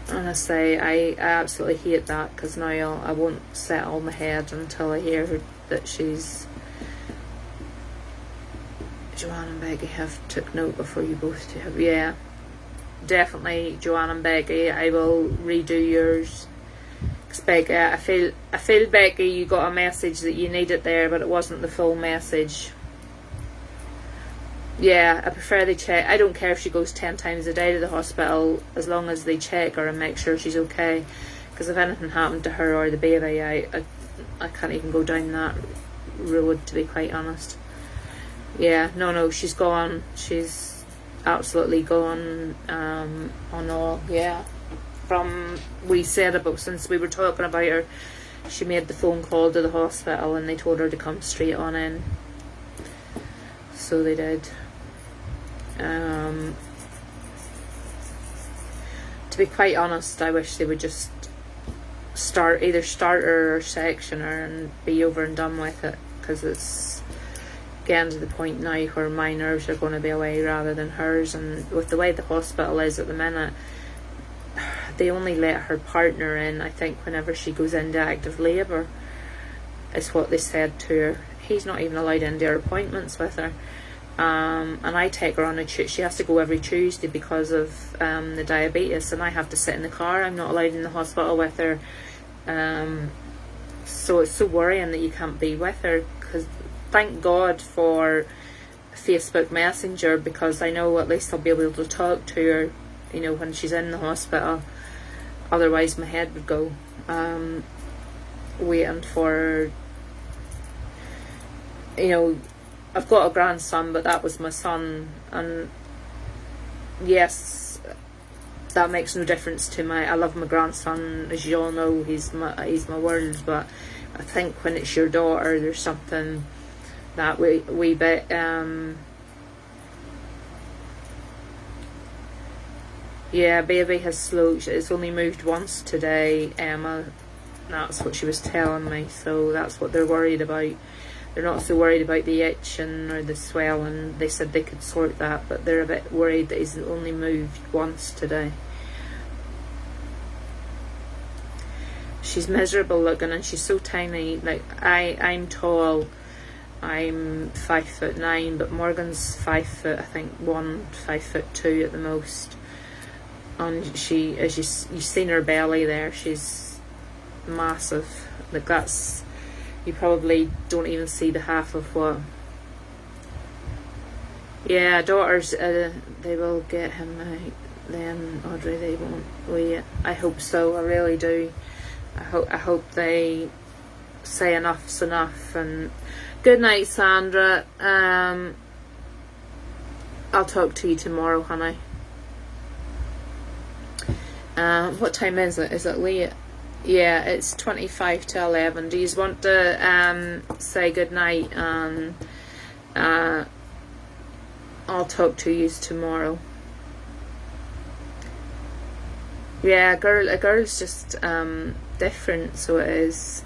And I say, I absolutely hate that, because now I won't settle my head until I hear that she's... Joanne and Becky have took note before you both do have. Yeah, definitely, Joanne and Becky, I will redo yours, Becky, I feel Becky, you got a message that you needed there, but it wasn't the full message. Yeah, I prefer they check. I don't care if she goes 10 times a day to the hospital, as long as they check her and make sure she's okay. Because if anything happened to her or the baby, I can't even go down that road, to be quite honest. Yeah, no, she's gone. She's absolutely gone on all. Yeah, from we said about, since we were talking about her, she made the phone call to the hospital and they told her to come straight on in. So they did. To be quite honest, I wish they would just either start her or section her and be over and done with it, because it's getting to the point now where my nerves are going to be away rather than hers. And with the way the hospital is at the minute, they only let her partner in, I think, whenever she goes into active labour, is what they said to her. He's not even allowed into her appointments with her. And I take her on a Tuesday. She has to go every Tuesday because of the diabetes, and I have to sit in the car. I'm not allowed in the hospital with her. So it's so worrying that you can't be with her, because thank God for Facebook Messenger, because I know at least I'll be able to talk to her, you know, when she's in the hospital. Otherwise my head would go waiting for her. You know, I've got a grandson, but that was my son, and yes, that makes no difference to I love my grandson, as you all know. He's my world. But I think when it's your daughter, there's something that wee bit yeah, baby has slowed. It's only moved once today, Emma. That's what she was telling me. So that's what they're worried about. They're not so worried about the itching or the swelling. They said they could sort that, but they're a bit worried that he's only moved once today. She's miserable looking, and she's so tiny. Like, I'm tall. I'm 5'9", but Morgan's 5 foot, I think 5'2" at the most. And she, as you've seen her belly there, she's massive. Like, that's, you probably don't even see the half of what. Yeah, daughters, they will get him out. Then Audrey, they won't. I hope so. I really do. I hope they say enough's enough. And good night, Sandra. I'll talk to you tomorrow, honey. What time is it? Is it late? Yeah, it's 25 to 11. Do you want to say good night, and I'll talk to you tomorrow. Yeah, a girl's just different, so it is.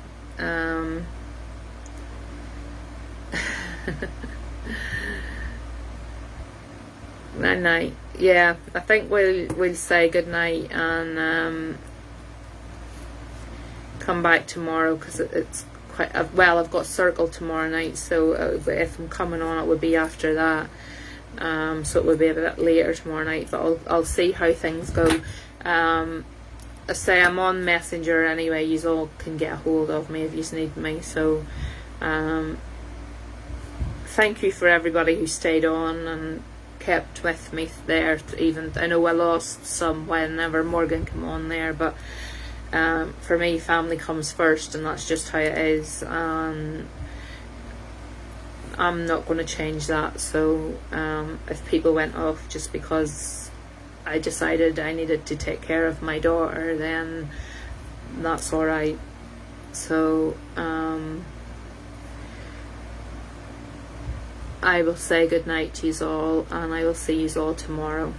Night night. Yeah, I think we'll say good night and come back tomorrow, because it's quite well. I've got Circle tomorrow night, so if I'm coming on, it would be after that. So it would be a bit later tomorrow night, but I'll see how things go. I say I'm on Messenger anyway. You all can get a hold of me if you need me. So thank you for everybody who stayed on and kept with me there. Even I know I lost some whenever Morgan came on there, but for me, family comes first, and that's just how it is. I'm not going to change that. So if people went off just because I decided I needed to take care of my daughter, then that's alright. So I will say good night to you all, and I will see you all tomorrow.